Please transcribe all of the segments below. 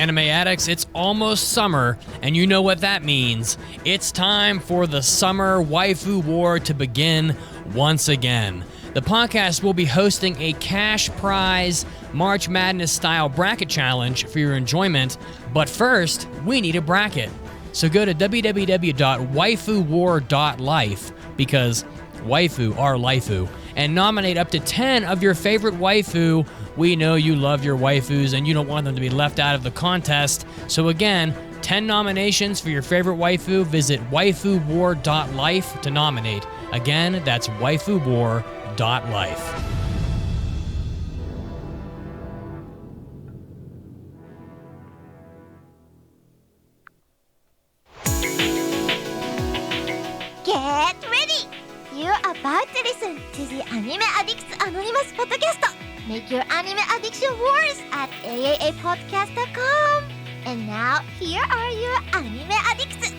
Anime Addicts, it's almost summer, and you know what that means. It's time for the Summer Waifu War to begin once again. The podcast will be hosting a cash prize March Madness-style bracket challenge for your enjoyment, but first, we need a bracket. So go to www.waifuwar.life, because waifu are laifu, and nominate up to 10 of your favorite waifu. We know you love your waifus and you don't want them to be left out of the contest. So again, 10 nominations for your favorite waifu. Visit waifuwar.life to nominate. Again, that's waifuwar.life. Get ready! You're about to listen to the Anime Addicts Anonymous podcast. Make your anime addiction worse at AAApodcast.com. And now, here are your anime addicts.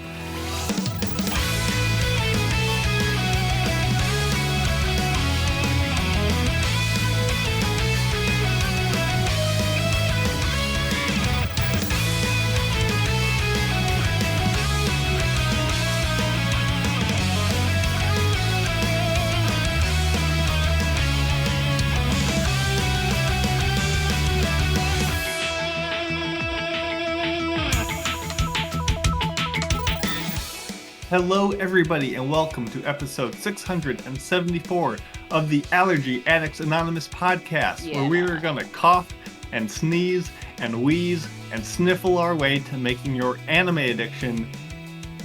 Hello everybody and welcome to episode 674 of the Allergy Addicts Anonymous podcast, where we are going to cough and sneeze and wheeze and sniffle our way to making your anime addiction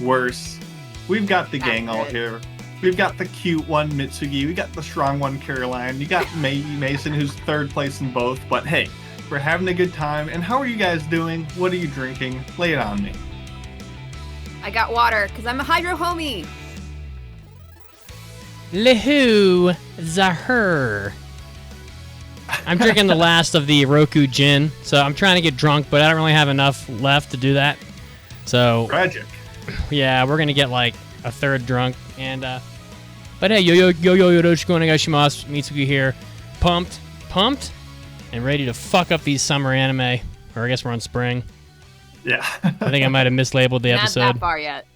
worse. We've got the gang all here. We've got the cute one, Mitsugi. We got the strong one, Caroline. You got Mason, who's third place in both. But hey, we're having a good time. And how are you guys doing? What are you drinking? Lay it on me. I got water, because I'm a hydro homie. Lehu Zahur. I'm drinking the last of the Roku gin, so I'm trying to get drunk, but I don't really have enough left to do that. So Tragic. Yeah, we're gonna get like a third drunk, and but hey, yo yoroshiku onegaishimasu. Mitsuki here, pumped, and ready to fuck up these summer anime. Or I guess we're on spring. Yeah. I think I might have mislabeled the episode. Not that far yet.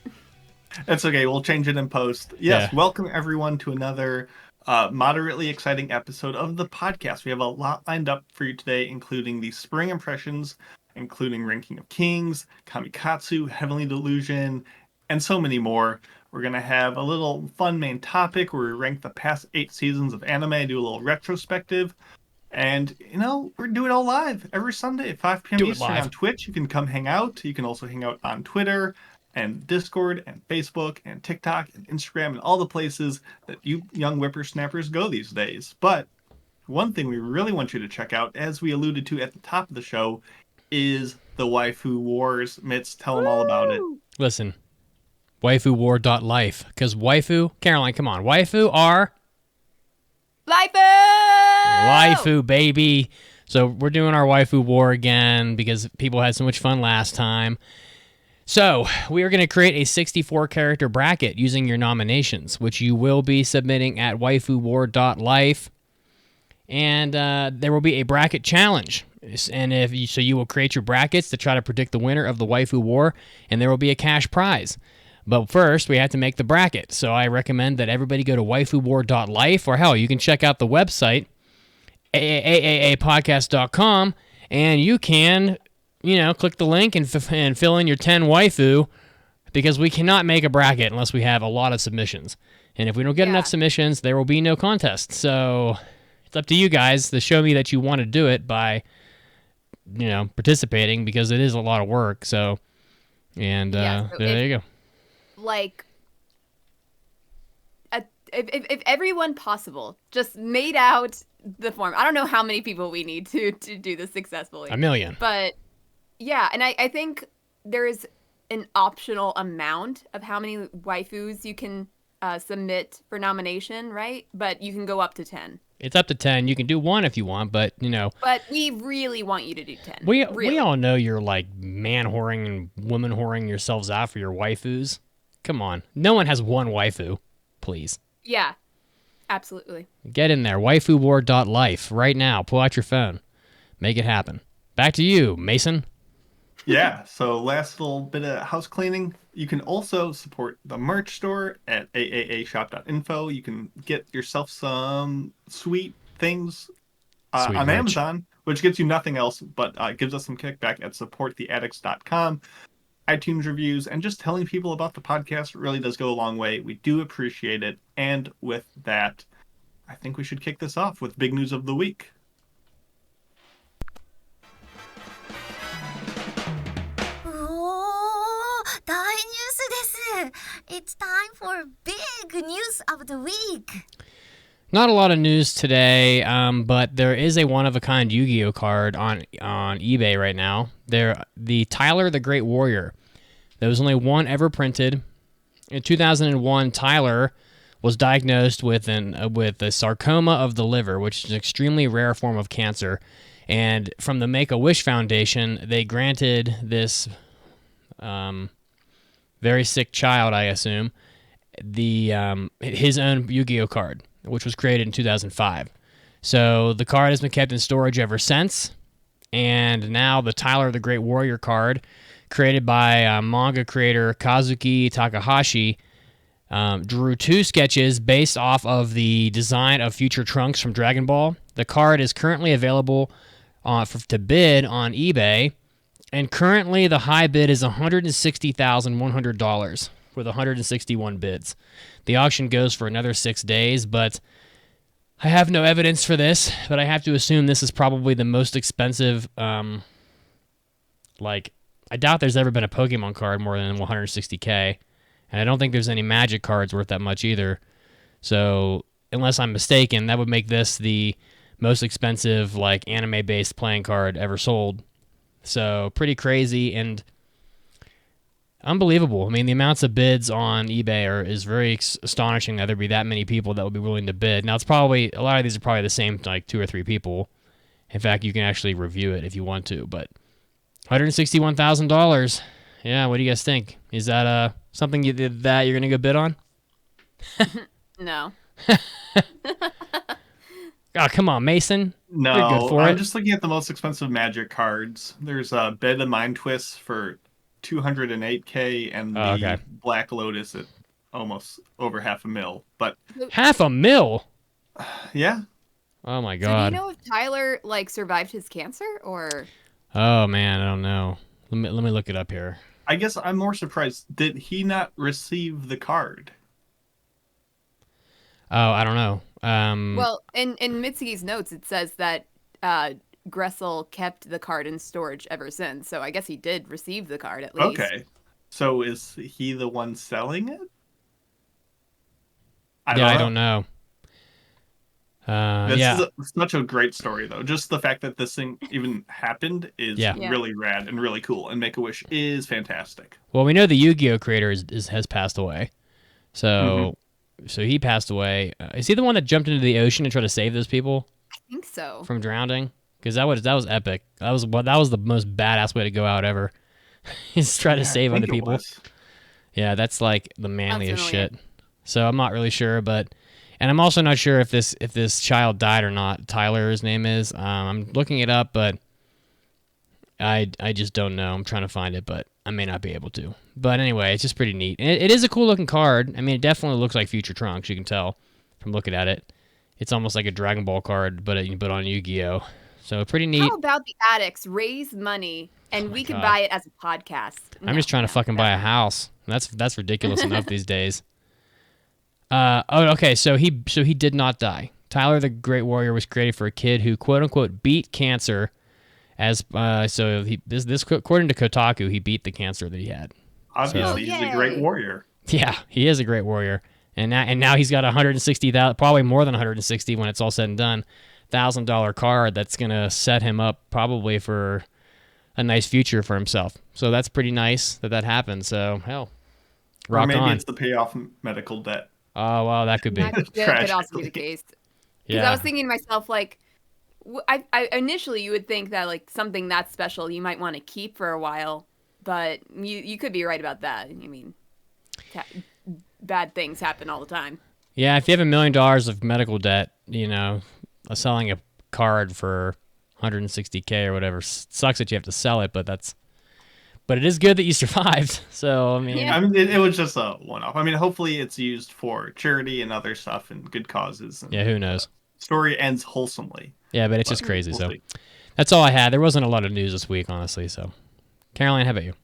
That's okay. We'll change it in post. Yes, yeah. Welcome everyone to another moderately exciting episode of the podcast. We have a lot lined up for you today, including the spring impressions, including Ranking of Kings, KamiKatsu, Heavenly Delusion, and so many more. We're going to have a little fun main topic where we rank the past 8 seasons of anime, do a little retrospective. And, you know, we're doing it all live every Sunday at 5 p.m. Eastern on Twitch. You can come hang out. You can also hang out on Twitter and Discord and Facebook and TikTok and Instagram and all the places that you young whippersnappers go these days. But one thing we really want you to check out, as we alluded to at the top of the show, is the Waifu Wars. Mitz, tell them all about it. Listen, waifuwar.life. Because waifu, Caroline, come on. Waifu are... Waifu, baby. So we're doing our waifu war again because people had so much fun last time. So we are going to create a 64-character bracket using your nominations, which you will be submitting at waifuwar.life. And there will be a bracket challenge. And you will create your brackets to try to predict the winner of the waifu war, and there will be a cash prize. But first, we have to make the bracket. So I recommend that everybody go to waifuwar.life, or hell, you can check out the website, AAApodcast.com, and you can, click the link and fill in your 10 waifu, because we cannot make a bracket unless we have a lot of submissions. And if we don't get enough submissions, there will be no contest. So it's up to you guys to show me that you want to do it by, participating, because it is a lot of work. So, there you go. Like, if everyone possible just made out the form. I don't know how many people we need to do this successfully. 1 million. But yeah, and I think there is an optional amount of how many waifus you can submit for nomination, right? But you can go up to 10. It's up to 10. You can do 1 if you want, but But we really want you to do 10. We all know you're like man whoring and woman whoring yourselves out for your waifus. Come on. No one has 1 waifu, please. Yeah, absolutely. Get in there. Waifuwar.life right now. Pull out your phone. Make it happen. Back to you, Mason. Yeah, so last little bit of house cleaning. You can also support the merch store at aashop.info. You can get yourself some sweet things Sweet on merch. Amazon, which gets you nothing else, but gives us some kickback at supporttheaddicts.com. iTunes reviews, and just telling people about the podcast really does go a long way. We do appreciate it. And with that, I think we should kick this off with big news of the week. It's time for big news of the week. Not a lot of news today, but there is a one-of-a-kind Yu-Gi-Oh card on eBay right now. The Tyler the Great Warrior. There was only one ever printed. In 2001, Tyler was diagnosed with a sarcoma of the liver, which is an extremely rare form of cancer. And from the Make-A-Wish Foundation, they granted this very sick child, I assume, his own Yu-Gi-Oh card, which was created in 2005. So the card has been kept in storage ever since, and now the Tyler the Great Warrior card, created by manga creator Kazuki Takahashi, drew two sketches based off of the design of future Trunks from Dragon Ball. The card is currently available to bid on eBay, and currently the high bid is $160,100 with 161 bids. The auction goes for another 6 days, but I have no evidence for this, but I have to assume this is probably the most expensive. I doubt there's ever been a Pokemon card more than 160K, and I don't think there's any Magic cards worth that much either. So, unless I'm mistaken, that would make this the most expensive anime-based playing card ever sold. So, pretty crazy and unbelievable. I mean, the amounts of bids on eBay is very astonishing that there'd be that many people that would be willing to bid. Now, it's probably a lot of these are probably the same 2 or 3 people. In fact, you can actually review it if you want to. But $161,000. Yeah, what do you guys think? Is that something that you're gonna go bid on? No. Oh, come on, Mason. No, You're good for I'm it. just looking at the most expensive Magic cards. There's a Bed of Mind Twists for 208K and the Black Lotus at almost over $500,000. But $500,000? yeah. Oh my So god. do you know if Tyler survived his cancer or? Oh man, I don't know. Let me look it up here. I guess I'm more surprised. Did he not receive the card? Oh, I don't know. Well, in Mitsuki's notes, it says that Gressel kept the card in storage ever since. So I guess he did receive the card at least. Okay. So is he the one selling it? I don't know. This is such a great story, though. Just the fact that this thing even happened is really rad and really cool. And Make-A-Wish is fantastic. Well, we know the Yu-Gi-Oh creator has passed away. So he passed away. Is he the one that jumped into the ocean and tried to save those people? I think so. From drowning? Because that was epic. That was the most badass way to go out ever. He's trying to save other people. Yeah, that's like the manliest shit. So I'm not really sure, and I'm also not sure if this child died or not. Tyler, his name is. I'm looking it up, but I just don't know. I'm trying to find it, but I may not be able to. But anyway, it's just pretty neat. And it is a cool looking card. I mean, it definitely looks like future Trunks. You can tell from looking at it. It's almost like a Dragon Ball card, but on Yu-Gi-Oh. So pretty neat. How about the Addicts raise money and we can buy it as a podcast? I'm just trying to fucking buy a house. That's ridiculous enough these days. Okay. So he did not die. Tyler the Great Warrior was created for a kid who quote unquote beat cancer. According to Kotaku, he beat the cancer that he had. Obviously, he's a great warrior. Yeah, he is a great warrior, and now he's got 160,000, probably more than 160 when it's all said and done, $1,000 card that's gonna set him up probably for a nice future for himself. So that's pretty nice that happened. So hell, rock on. Or maybe it's to pay off medical debt. Oh well, that could be. That could also be the case. Because I was thinking to myself, I initially you would think that something that's special you might want to keep for a while, but you could be right about that. I mean, bad things happen all the time. Yeah, if you have $1 million of medical debt, selling a card for 160K or whatever sucks that you have to sell it, but that's But it is good that you survived. So, I mean... Yeah. I mean, it was just a one-off. I mean, hopefully it's used for charity and other stuff and good causes. And, yeah, who knows? Story ends wholesomely. Yeah, but it's just crazy. We'll so see. That's all I had. There wasn't a lot of news this week, honestly. So, Caroline, how about you?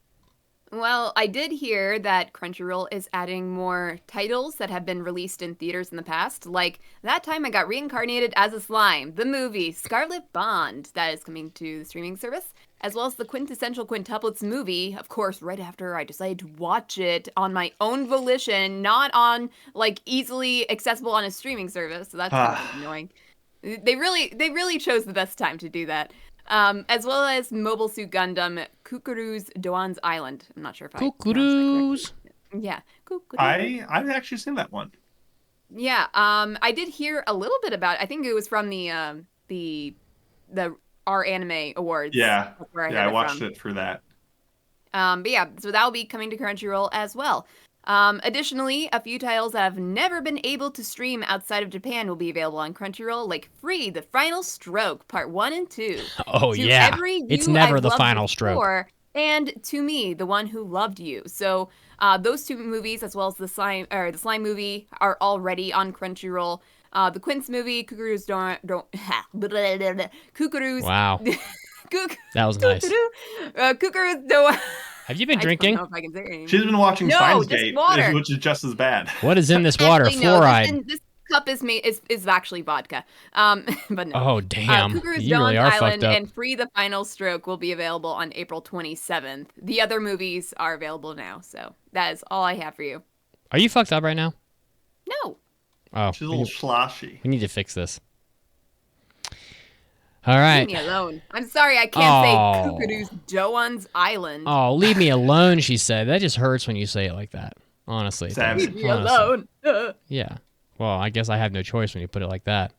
Well, I did hear that Crunchyroll is adding more titles that have been released in theaters in the past. Like, that time I got reincarnated as a slime, the movie Scarlet Bond, that is coming to the streaming service, as well as the Quintessential Quintuplets movie, of course, right after I decided to watch it on my own volition, not on, like, easily accessible on a streaming service, so that's kind of annoying. They really chose the best time to do that. As well as Mobile Suit Gundam Kukuru's Doan's Island. I'm not sure if I pronounced that correctly. Yeah, Kukuru. I've actually seen that one. Yeah, I did hear a little bit about it. I think it was from the Our Anime Awards. Yeah, I watched it for that. But yeah, so that'll be coming to Crunchyroll as well. Additionally, a few titles that have never been able to stream outside of Japan will be available on Crunchyroll, like Free, The Final Stroke, Part 1 and 2. Oh, To yeah. Every It's You never I've The Loved Final Before, and To Me, The One Who Loved You. So those two movies, as well as the slime movie, are already on Crunchyroll. The Quince movie, Kukuru's Kukuru's. Wow. That was nice. Kukuru's Have you been I drinking? don't know if I can say it anymore. She's been watching No, Steins just Gate, water. which is just as bad. What is in this water? Actually, no, Fluoride. this cup is actually vodka. But no. Oh, damn. Kukuru's You really Dawn's are Island fucked up. and Free the Final Stroke will be available on April 27th. The other movies are available now, so that is all I have for you. Are you fucked up right now? No. Oh, She's a little sloshy. we need to fix this. All right. Leave me alone. I'm sorry, I can't say Kukuru's Doan's Island. Oh, leave me alone, she said. That just hurts when you say it like that. Honestly. Savage. Leave me Honestly. alone. Yeah. Well, I guess I have no choice when you put it like that.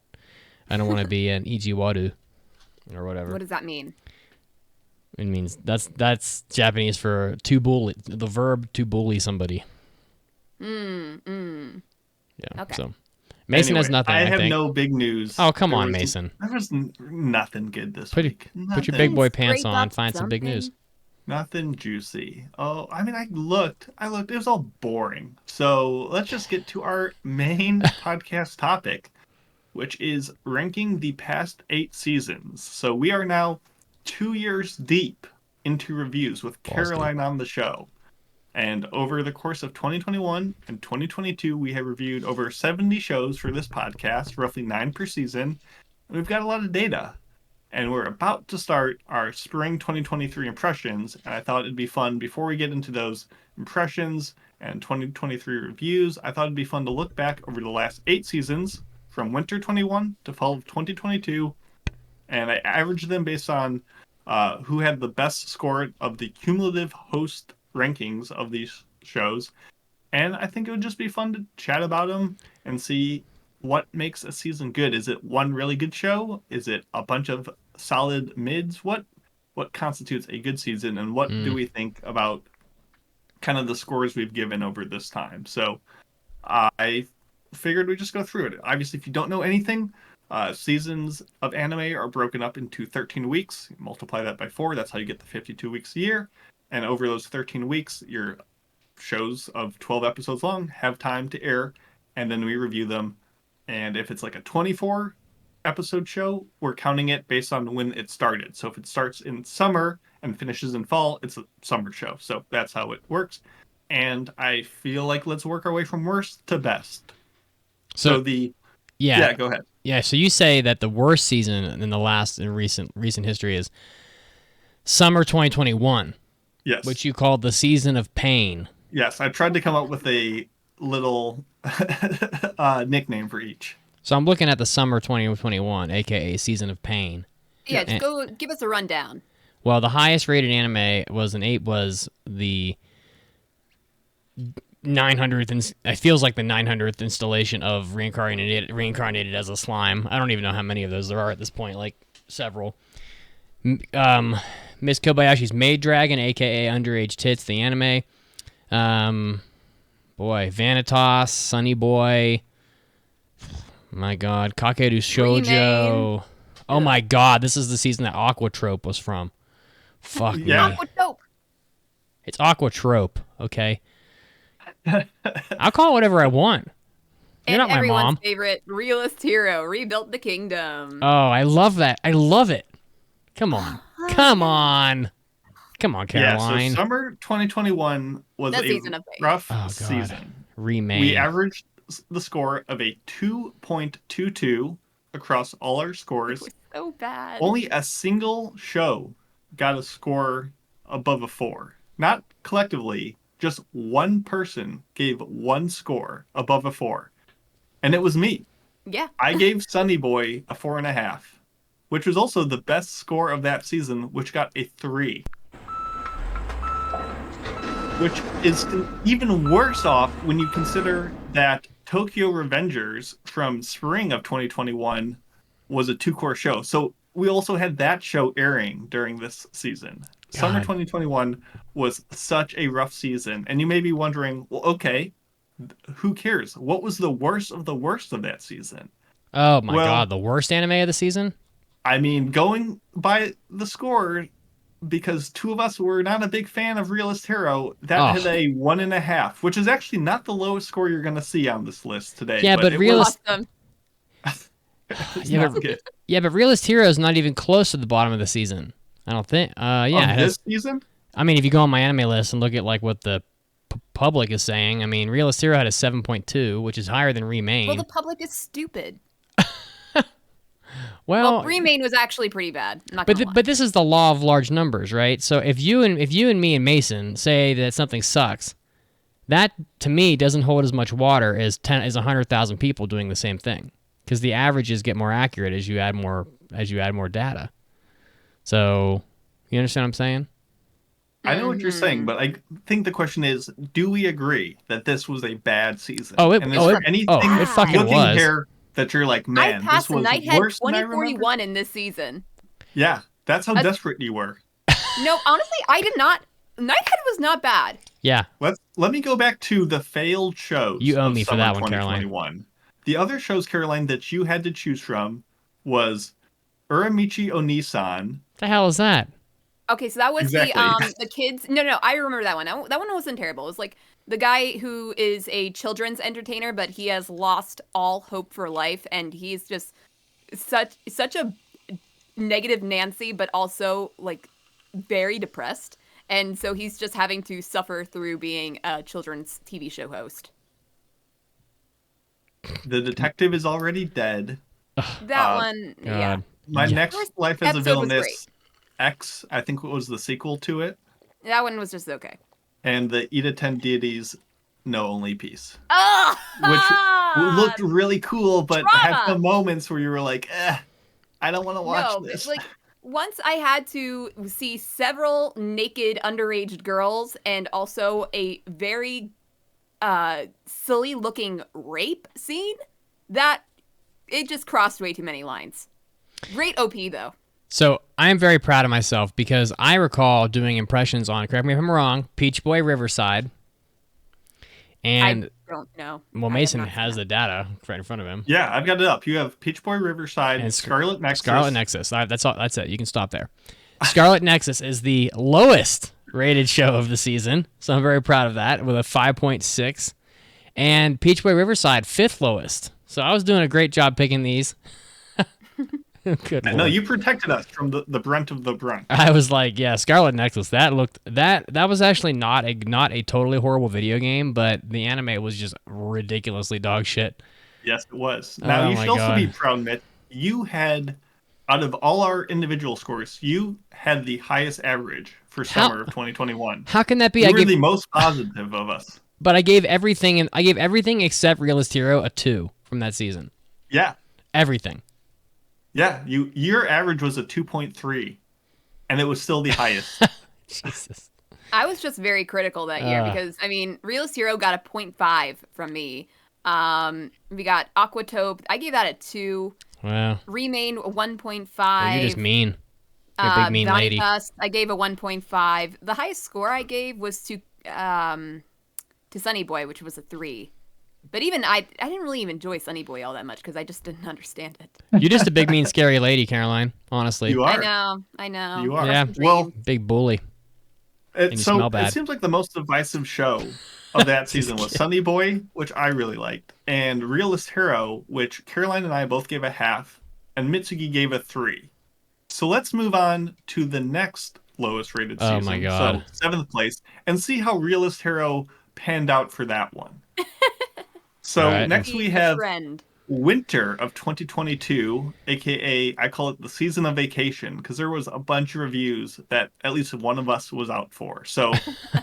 I don't want to be an Ijiwaru or whatever. What does that mean? It means that's Japanese for to bully, the verb to bully somebody. Yeah. Okay. So Mason has Anyway, nothing. I I have think. no big news. Oh, come on, Mason. There was nothing good this Put week. your Nothing. big boy pants Scrape on. up Find some big news. something. Nothing juicy. Oh, I mean, I looked. It was all boring. So let's just get to our main podcast topic, which is ranking the past 8 seasons. So we are now 2 years deep into reviews with Caroline on the show. And over the course of 2021 and 2022, we have reviewed over 70 shows for this podcast, roughly 9 per season. And we've got a lot of data. And we're about to start our spring 2023 impressions. And I thought it'd be fun, before we get into those impressions and 2023 reviews, I thought it'd be fun to look back over the last 8 seasons, from winter 21 to fall of 2022. And I averaged them based on who had the best score of the cumulative host rankings of these shows. And I think it would just be fun to chat about them and see what makes a season good. Is it one really good show? Is it a bunch of solid mids? What constitutes a good season, and what do we think about kind of the scores we've given over this time? So I figured we'd just go through it. Obviously, if you don't know anything, seasons of anime are broken up into 13 weeks. You multiply that by 4, that's how you get the 52 weeks a year. And over those 13 weeks, your shows of 12 episodes long have time to air, and then we review them. And if it's like a 24 episode show, we're counting it based on when it started. So if it starts in summer and finishes in fall, it's a summer show. So that's how it works. And I feel like let's work our way from worst to best. So yeah, go ahead. Yeah, so you say that the worst season in recent history is summer 2021. Yes. Which you called the season of pain. Yes, I tried to come up with a little nickname for each. So I'm looking at the summer 2021, aka season of pain. Yeah, just go give us a rundown. Well, the highest rated anime was an 8, was the 900th, it feels like the 900th installation of Reincarnated as a Slime. I don't even know how many of those there are at this point, like several. Miss Kobayashi's Maid Dragon, aka Underage Tits, the anime. Vanitas, Sunny Boy. My God, Kakeru Shoujo. Remain. Oh my God, this is the season that Aquatrope was from. Fuck me. Yeah. Aquatope. It's Aquatrope, okay? I'll call it whatever I want. You're not my everyone's mom. favorite realist hero rebuilt the kingdom. Oh, I love that. I love it. Come on. Come on. Come on, Caroline. Yeah, so summer 2021 was a rough season. Remade. We averaged the score of a 2.22 across all our scores. It was so bad. Only a single show got a score above a 4. Not collectively, just one person gave one score above a 4. And it was me. Yeah. I gave Sunny Boy a 4.5, which was also the best score of that season, which got a 3. Which is even worse off when you consider that Tokyo Revengers from spring of 2021 was a 2-core show. So we also had that show airing during this season. God. Summer 2021 was such a rough season. And you may be wondering, well, okay, who cares? What was the worst of that season? Oh my God, the worst anime of the season? I mean, going by the score, because two of us were not a big fan of Realist Hero, that had a 1.5, which is actually not the lowest score you're going to see on this list today. Yeah, but Realist... Awesome. but Realist Hero is not even close to the bottom of the season. I don't think. This season? I mean, if you go on my anime list and look at like what the public is saying, I mean, Realist Hero had a 7.2, which is higher than Remain. Well, the public is stupid. Well, Remain was actually pretty bad. But this is the law of large numbers, right? So if you and me and Mason say that something sucks, that to me doesn't hold as much water as 100,000 people doing the same thing, because the averages get more accurate as you add more data. So you understand what I'm saying? I know what you're saying, but I think the question is, do we agree that this was a bad season? It fucking was. Here that you're like, man, I this was worse than I remember? 2041 in this season. Yeah, that's how desperate you were. No, honestly, I did not. Nighthead was not bad. Yeah. Let me go back to the failed shows. You owe me for that one, Caroline. The other shows, Caroline, that you had to choose from was Uramichi Onisan. The hell is that? Okay, so that was the kids. No, I remember that one. That one wasn't terrible. It was like the guy who is a children's entertainer, but he has lost all hope for life, and he's just such a negative Nancy, but also like very depressed, and so he's just having to suffer through being a children's TV show host. The detective is already dead. That one, God. yeah. My Next Life as a Villainess X, I think it was the sequel to it. That one was just okay. And the Ida 10 Deities No Only Peace. Oh! Which looked really cool, but had some moments where you were like, I don't want to watch this. Like, once I had to see several naked underage girls and also a very silly looking rape scene, that it just crossed way too many lines. Great OP though. So I am very proud of myself because I recall doing impressions on, correct me if I'm wrong, Peach Boy Riverside. And I don't know. Well, Mason has the data right in front of him. Yeah, I've got it up. You have Peach Boy Riverside and Scarlet Nexus. Scarlet Nexus. That's all. That's it. You can stop there. Scarlet Nexus is the lowest rated show of the season, so I'm very proud of that with a 5.6. And Peach Boy Riverside, 5th lowest. So I was doing a great job picking these. Good Lord. No, you protected us from the brunt of the brunt. I was like, yeah, Scarlet Nexus. That was actually not a totally horrible video game, but the anime was just ridiculously dog shit. Yes, it was. Now you should also be proud, Mitch. You had, out of all our individual scores, you had the highest average for summer of 2021. How can that be? You were the most positive of us. But I gave everything except Realist Hero a 2 from that season. Yeah. Everything. Yeah, your average was a 2.3, and it was still the highest. Jesus. I was just very critical that year because, I mean, Realist Hero got a 0.5 from me. We got Aquatope. I gave that a 2. Wow. Remain a 1.5. You're just mean. You're a big mean lady. Dust, I gave a 1.5. The highest score I gave was to Sunny Boy, which was a 3. But even I didn't really even enjoy Sunny Boy all that much because I just didn't understand it. You're just a big, mean, scary lady, Caroline, honestly. You are. I know. You are. Yeah, well, big bully. and you smell bad. It seems like the most divisive show of that season was Sunny Boy, which I really liked, and Realist Hero, which Caroline and I both gave a half, and Mitsuki gave a 3. So let's move on to the next lowest rated season. Oh my god. So 7th place, and see how Realist Hero panned out for that one. So next we have Winter of 2022, aka I call it the season of vacation, because there was a bunch of reviews that at least one of us was out for. So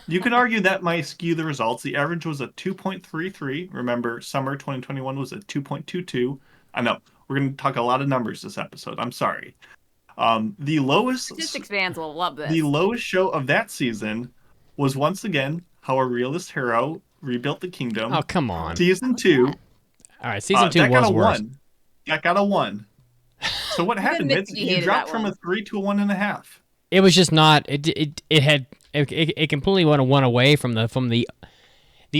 you could argue that might skew the results. The average was a 2.33. Remember, summer 2021 was a 2.22. I know we're going to talk a lot of numbers this episode. I'm sorry. The lowest statistics fans will love this. The lowest show of that season was once again How a Realist Hero Rebuilt the Kingdom. Oh, come on. Season 2. All right, season 2 was worse. That got a 1. So what happened, Mitch? You dropped from a 3 to a 1.5. It was just not. It completely went away from the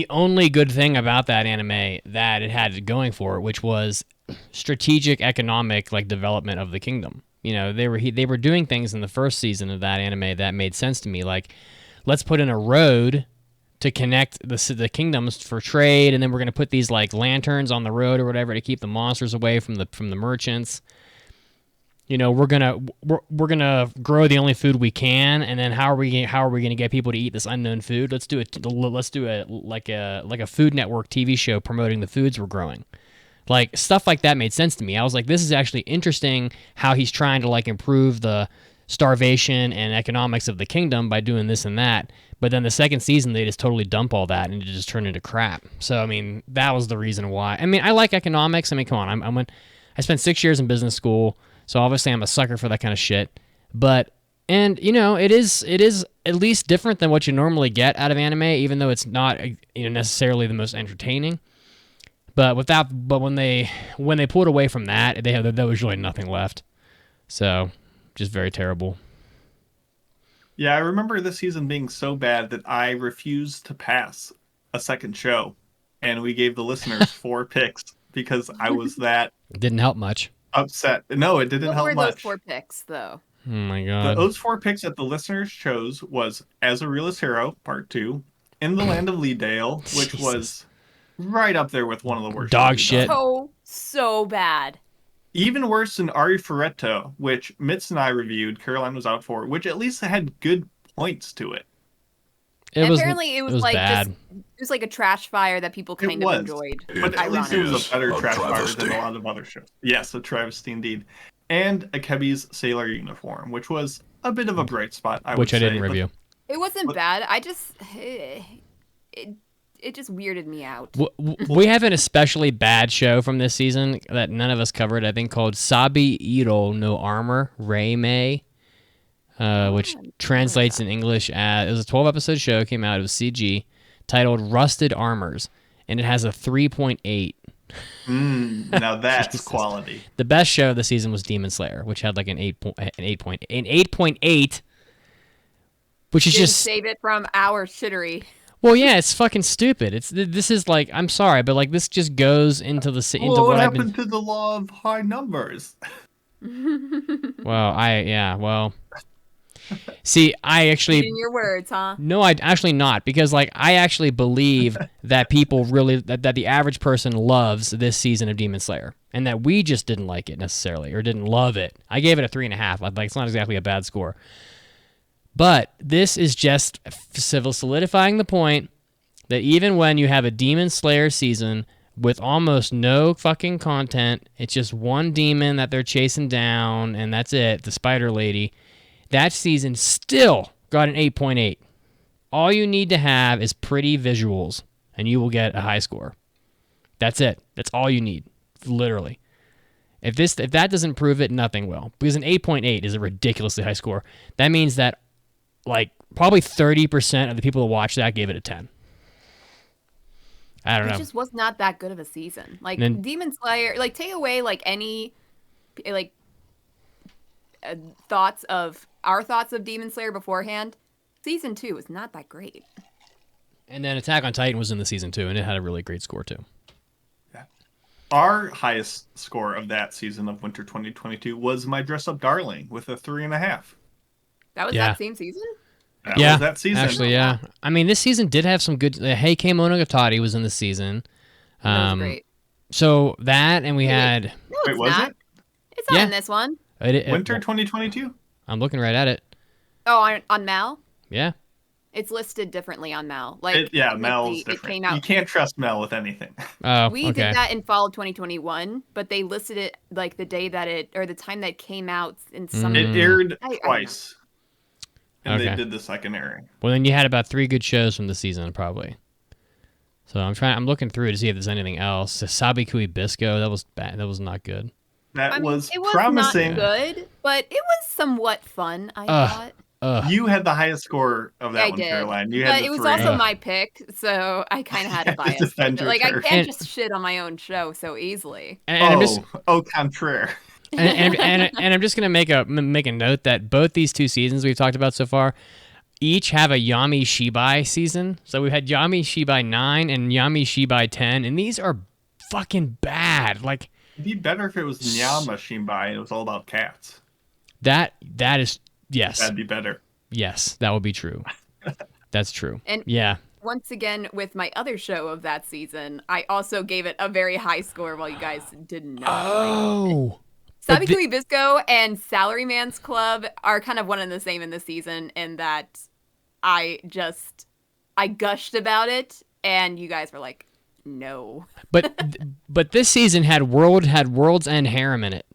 only good thing about that anime that it had going for it, which was strategic economic development of the kingdom. You know, they were doing things in the first season of that anime that made sense to me, like let's put in a road to connect the kingdoms for trade, and then we're going to put these lanterns on the road or whatever to keep the monsters away from the merchants. You know, we're gonna grow the only food we can, and then how are we gonna get people to eat this unknown food? Let's do a Food Network TV show promoting the foods we're growing. Stuff like that made sense to me. I was like, this is actually interesting how he's trying to improve the starvation and economics of the kingdom by doing this and that. But then the second season, they just totally dump all that and it just turned into crap. So, I mean, that was the reason why. I mean, I like economics. I mean, come on. I spent 6 years in business school, so obviously I'm a sucker for that kind of shit. And you know, it is at least different than what you normally get out of anime, even though it's not necessarily the most entertaining. But when they pulled away from that, there was really nothing left. So, just very terrible. Yeah, I remember this season being so bad that I refused to pass a second show, and we gave the listeners 4 picks because I was that. It didn't help much. Upset. No, it didn't help much. What were those 4 picks, though? Oh my god. Those 4 picks that the listeners chose was As a Realist Hero, Part 2, In the Land of Leadale, which was right up there with one of the worst. Dog shit. So bad. Even worse than Ari Furetto, which Mitz and I reviewed, Caroline was out for, which at least had good points to it. Apparently it was bad. It was like a trash fire that people kind of enjoyed. But at least it was a better trash fire than a lot of other shows. Yes, a travesty indeed. And Akebi's Sailor Uniform, which was a bit of a bright spot, I would say. Which I didn't review. It wasn't bad. I just... It just weirded me out. We have an especially bad show from this season that none of us covered, I think, called Sabi Iro no Armor, Reimei, which translates in English as... It was a 12-episode show, came out, it was CG, titled Rusted Armors, and it has a 3.8. Now that's quality. The best show of the season was Demon Slayer, which had an 8.8, which is just... save it from our shittery. Well, yeah, it's fucking stupid. This is I'm sorry, but this just goes into what happened to the law of high numbers? Well, see, I actually in your words, huh? No, I actually not, because I actually believe that people really that the average person loves this season of Demon Slayer, and that we just didn't like it necessarily or didn't love it. I gave it a 3.5. It's not exactly a bad score. But this is just solidifying the point that even when you have a Demon Slayer season with almost no fucking content, it's just one demon that they're chasing down, and that's it, the Spider Lady, that season still got an 8.8. All you need to have is pretty visuals, and you will get a high score. That's it. That's all you need, literally. If that doesn't prove it, nothing will. Because an 8.8 is a ridiculously high score. That means that probably 30% of the people who watched that gave it a 10. I don't know. It just was not that good of a season. Demon Slayer, take away any thoughts of Demon Slayer beforehand. Season 2 was not that great. And then Attack on Titan was in the season 2, and it had a really great score too. Yeah. Our highest score of that season of Winter 2022 was My Dress Up Darling with a 3.5. That was that same season? That was that season. Actually, yeah. I mean, this season did have some good. Hey Monogatari was in the season. That was great. So that, and we had. No, it's not. It's not in this one. Winter 2022. I'm looking right at it. Oh, on Mal? Yeah. It's listed differently on Mal. Mal's different. It came out. You can't trust Mal with anything. We did that in fall of 2021, but they listed it like the day that the time that it came out in summer. It aired twice. And they did the second airing. Well, then you had about 3 good shows from the season, probably. So I'm looking through to see if there's anything else. Sabikui Bisco, that was bad. That was not good. It was not promising. good, but it was somewhat fun, I thought. You had the highest score of that one, Caroline. You had it was also my pick, so I kind of had a bias. Like I can't just shit on my own show so easily. Contraire. and I'm just gonna make a note that both these 2 seasons we've talked about so far each have a Yami Shibai season. So we had Yami Shibai 9 and Yami Shibai 10, and these are fucking bad. Like, it'd be better if it was Nyama Shibai and it was all about cats. That is, yes. That'd be better. Yes, that would be true. That's true. And yeah. Once again, with my other show of that season, I also gave it a very high score while you guys didn't know. Oh. Sabikui Bisco and Salaryman's Club are kind of one and the same in this season in that I gushed about it and you guys were like, no. But this season had World's End Harem in it,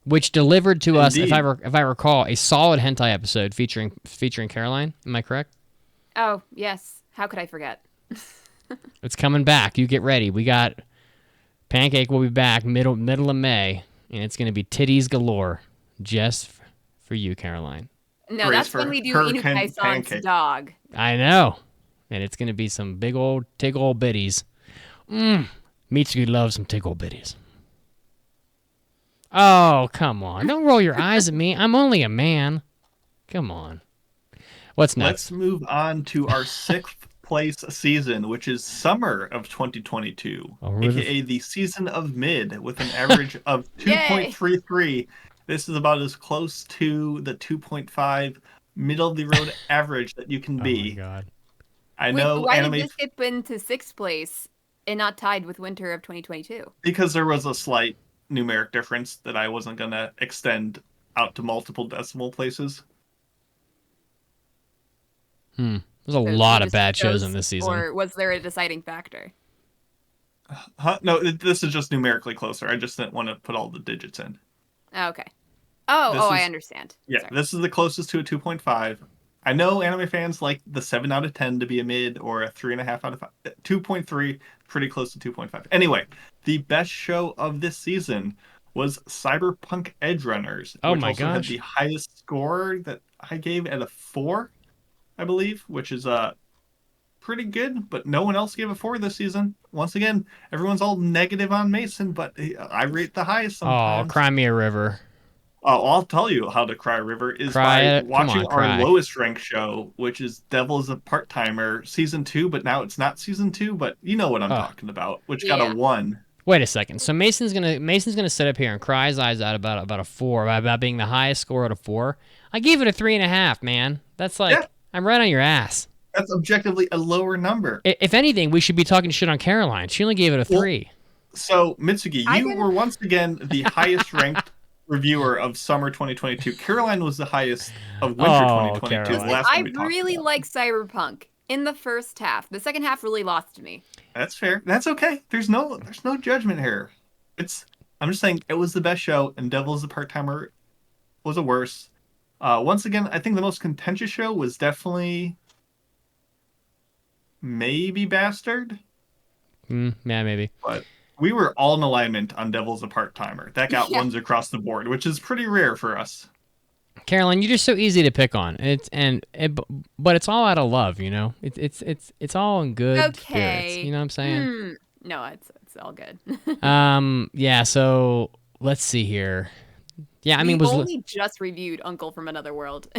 which delivered to us, if I recall, a solid hentai episode featuring Caroline. Am I correct? Oh yes. How could I forget? It's coming back. You get ready. We got Pancake will be back middle of May, and it's going to be titties galore, just for you, Caroline. No, that's when we do Inukai-san's dog. I know. And it's going to be some big old tickle bitties. Mitsuki loves some tickle bitties. Oh, come on. Don't roll your eyes at me. I'm only a man. Come on. What's next? Let's move on to our 6th place season, which is summer of 2022, aka the season of mid, with an average of 2.33. This is about as close to the 2.5 middle of the road average that you can be. Oh my god! I know. Why did this get into 6th place and not tied with winter of 2022? Because there was a slight numeric difference that I wasn't gonna extend out to multiple decimal places. There's a lot of bad shows in this season. Or was there a deciding factor? No, this is just numerically closer. I just didn't want to put all the digits in. Okay. I understand. Yeah, Sorry. This is the closest to a 2.5. I know anime fans like the 7 out of 10 to be a mid or a 3.5 out of 5. 2.3, pretty close to 2.5. Anyway, the best show of this season was Cyberpunk Edge Runners. Oh which my also gosh. had the highest score that I gave at a 4, I believe, which is pretty good, but no one else gave a 4 this season. Once again, everyone's all negative on Mason, but I rate the highest sometimes. Oh, Cry Me a River. Oh, I'll tell you how to cry a river is by watching our lowest ranked show, which is Devil is a Part-Timer season 2, but now it's not season 2, but you know what I'm talking about, which got a 1. Wait a second. So Mason's gonna sit up here and cry his eyes out about a 4, about being the highest score at a 4. I gave it a 3.5, man. That's like I'm right on your ass. That's objectively a lower number. If anything, we should be talking shit on Caroline. She only gave it a 3. So Mitsuki, you were once again the highest ranked reviewer of summer 2022. Caroline was the highest of winter 2022. I really like Cyberpunk in the first half. The second half really lost to me. That's fair. That's okay. There's no judgment here. I'm just saying it was the best show, and Devil is a Part-Timer was a worse. Once again, I think the most contentious show was definitely maybe Bastard. Yeah, maybe. But we were all in alignment on Devil's a Part-Timer. That got ones across the board, which is pretty rare for us. Caroline, you're just so easy to pick on. But it's all out of love, you know. It's all in good spirits. You know what I'm saying? No, it's all good. Yeah. So let's see here. Yeah, I mean, we only just reviewed Uncle from Another World.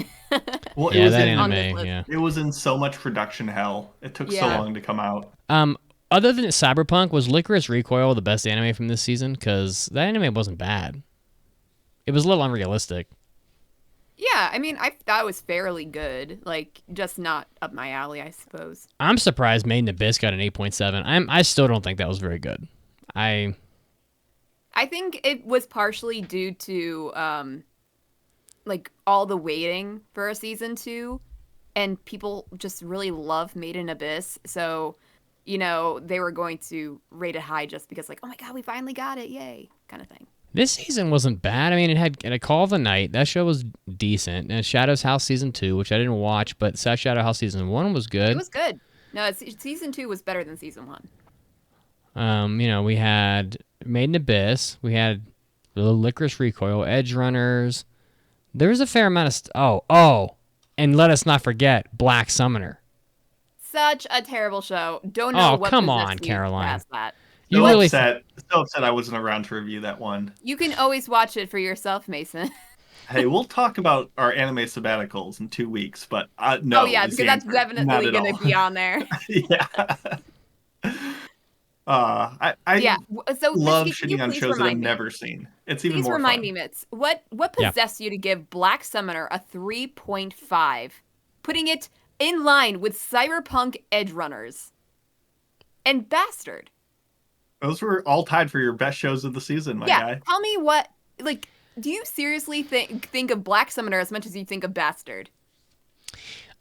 Well, yeah, that anime. Yeah, it was in so much production hell. It took so long to come out. Other than Cyberpunk, was Licorice Recoil the best anime from this season? Because that anime wasn't bad. It was a little unrealistic. Yeah, I mean, I thought it was fairly good. Like, just not up my alley, I suppose. I'm surprised Made in Abyss got an 8.7. I still don't think that was very good. I think it was partially due to like all the waiting for a season 2, and people just really love Made in Abyss, so they were going to rate it high just because, like, oh my god, we finally got it, yay, kind of thing. This season wasn't bad. I mean, it had a Call of the Night. That show was decent. And Shadow's House Season 2, which I didn't watch, but Shadow House Season 1 was good. It was good. No, Season 2 was better than Season 1. We had Made in Abyss. We had the Licorice Recoil, Edge Runners. There was a fair amount of... and let us not forget Black Summoner. Such a terrible show. Don't know what come on, Caroline. Past that. You really still upset I wasn't around to review that one. You can always watch it for yourself, Mason. Hey, we'll talk about our anime sabbaticals in 2 weeks, but no. Oh yeah, because that's definitely going to be on there. Yeah. I So love Mitch, shitting on shows that I've never seen. It's even more fun. Please remind me, Mitz, what possessed you to give Black Summoner a 3.5, putting it in line with Cyberpunk Edge Runners and Bastard? Those were all tied for your best shows of the season, my guy. Tell me what, like, do you seriously think of Black Summoner as much as you think of Bastard?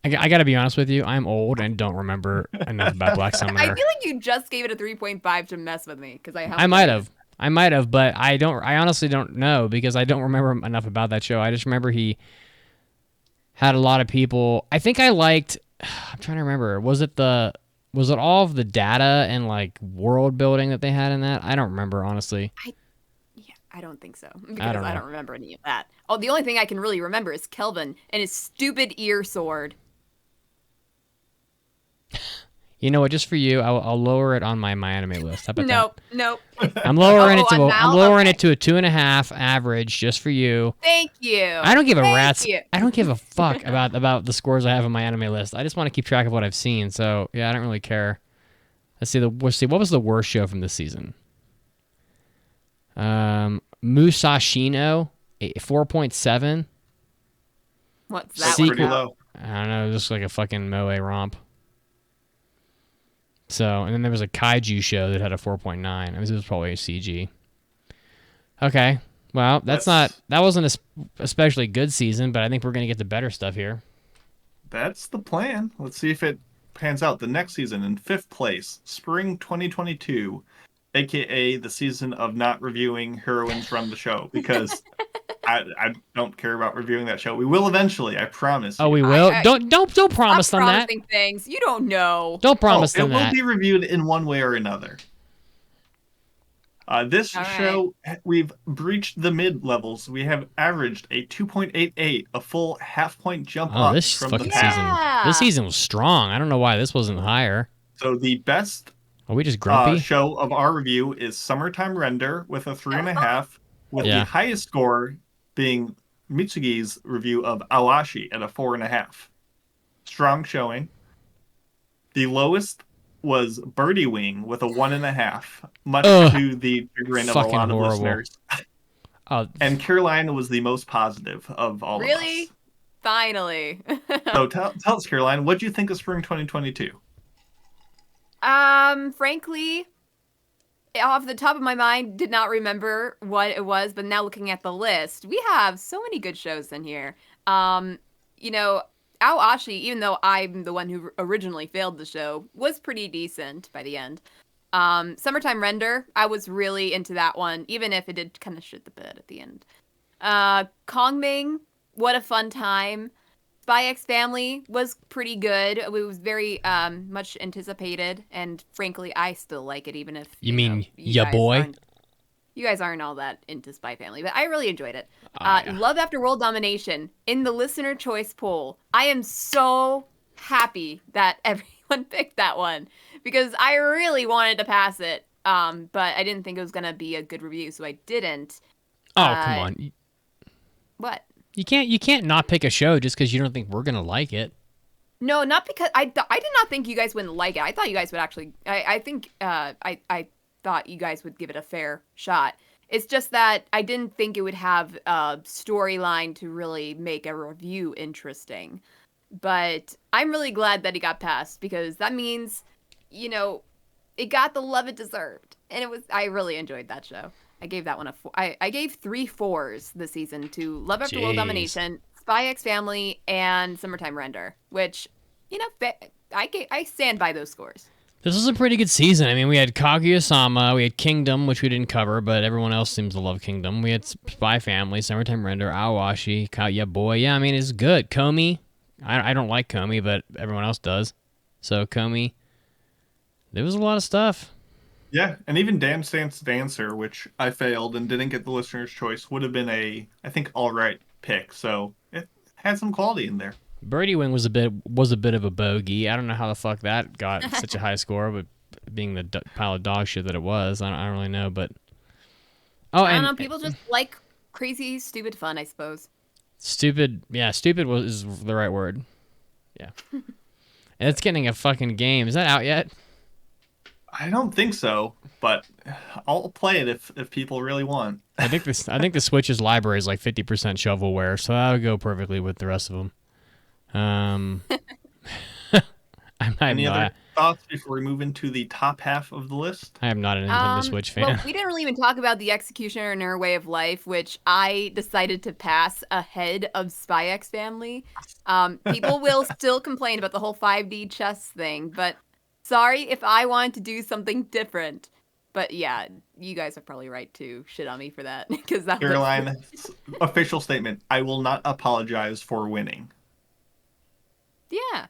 I got to be honest with you. I'm old and don't remember enough about Black Summoner. I feel like you just gave it a 3.5 to mess with me because I might have, but I honestly don't know because I don't remember enough about that show. I just remember he had a lot of people. I think I liked. I'm trying to remember. Was it all of the data and like world building that they had in that? I don't remember, honestly. I don't think so because I don't remember any of that. Oh, the only thing I can really remember is Kelvin and his stupid ear sword. You know what? Just for you, I'll lower it on my anime list. How about Nope. I'm lowering it to a 2.5 average just for you. Thank you. I don't give I don't give a fuck about the scores I have on my anime list. I just want to keep track of what I've seen. So yeah, I don't really care. Let's see. What was the worst show from this season? Musashino, 4.7. What's that? Pretty low. I don't know, just like a fucking moe romp. So, and then there was a kaiju show that had a 4.9. I mean, it was probably a CG. Okay, well, that wasn't a especially good season, but I think we're gonna get the better stuff here. That's the plan. Let's see if it pans out. The next season in 5th place, Spring 2022, aka the season of not reviewing heroines from the show because I don't care about reviewing that show. We will eventually, I promise. Oh, we will. Don't promise them that. Things you don't know. Don't promise them that. It will be reviewed in one way or another. This show, we've breached the mid levels. We have averaged a 2.88, a full half-point jump up from the past. This season was strong. I don't know why this wasn't higher. So the best Are we just grumpy? Show of our review is Summertime Render with a 3.5, with the highest score being Mitsugi's review of Awashi at a 4.5. Strong showing. The lowest was Birdie Wing with a 1.5, much to the chagrin of a lot of listeners. And Caroline was the most positive of all of us. Really? Finally. So tell us, Caroline, what do you think of Spring 2022? Frankly, off the top of my mind, did not remember what it was, but now looking at the list, we have so many good shows in here. Awashi, even though I'm the one who originally failed the show, was pretty decent by the end. Summertime Render, I was really into that one, even if it did kind of shit the bed at the end. Kongming, what a fun time. Spy X Family was pretty good. It was very much anticipated, and frankly, I still like it, even if you boy. You guys aren't all that into Spy Family, but I really enjoyed it. Love After World Domination in the listener choice poll. I am so happy that everyone picked that one because I really wanted to pass it, but I didn't think it was gonna be a good review, so I didn't. Oh, come on! What? You can't not pick a show just because you don't think we're gonna like it. No, not because I did not think you guys wouldn't like it. I thought you guys would actually. I thought you guys would give it a fair shot. It's just that I didn't think it would have a storyline to really make a review interesting. But I'm really glad that it got passed because that means, it got the love it deserved. And I really enjoyed that show. I gave that one a 4. I gave 3 4s this season to Love After World Domination, Spy X Family, and Summertime Render, which, I stand by those scores. This was a pretty good season. I mean, we had Kaguya-sama, we had Kingdom, which we didn't cover, but everyone else seems to love Kingdom. We had Spy Family, Summertime Render, Awashi, yeah, boy. Yeah, I mean, it's good. Komi. I don't like Komi, but everyone else does. So, Komi. There was a lot of stuff. Yeah, and even Dance Dance Dancer, which I failed and didn't get the listener's choice, would have been I think, all right pick. So, it had some quality in there. Birdie Wing was a bit of a bogey. I don't know how the fuck that got such a high score, but being the pile of dog shit that it was, I don't really know. But I don't know. People just like crazy, stupid fun, I suppose. Stupid, yeah. Stupid is the right word. Yeah, and it's getting a fucking game. Is that out yet? I don't think so, but I'll play it if people really want. I think the Switch's library is like 50% shovelware, so that'll go perfectly with the rest of them. Any other thoughts before we move into the top half of the list? I am not a Nintendo Switch fan. Well, we didn't really even talk about The Executioner Way of Life, which I decided to pass ahead of Spy X Family. People will still complain about the whole 5D chess thing, but sorry if I wanted to do something different. But yeah, you guys are probably right to shit on me for that. Caroline, official statement, I will not apologize for winning. Yeah.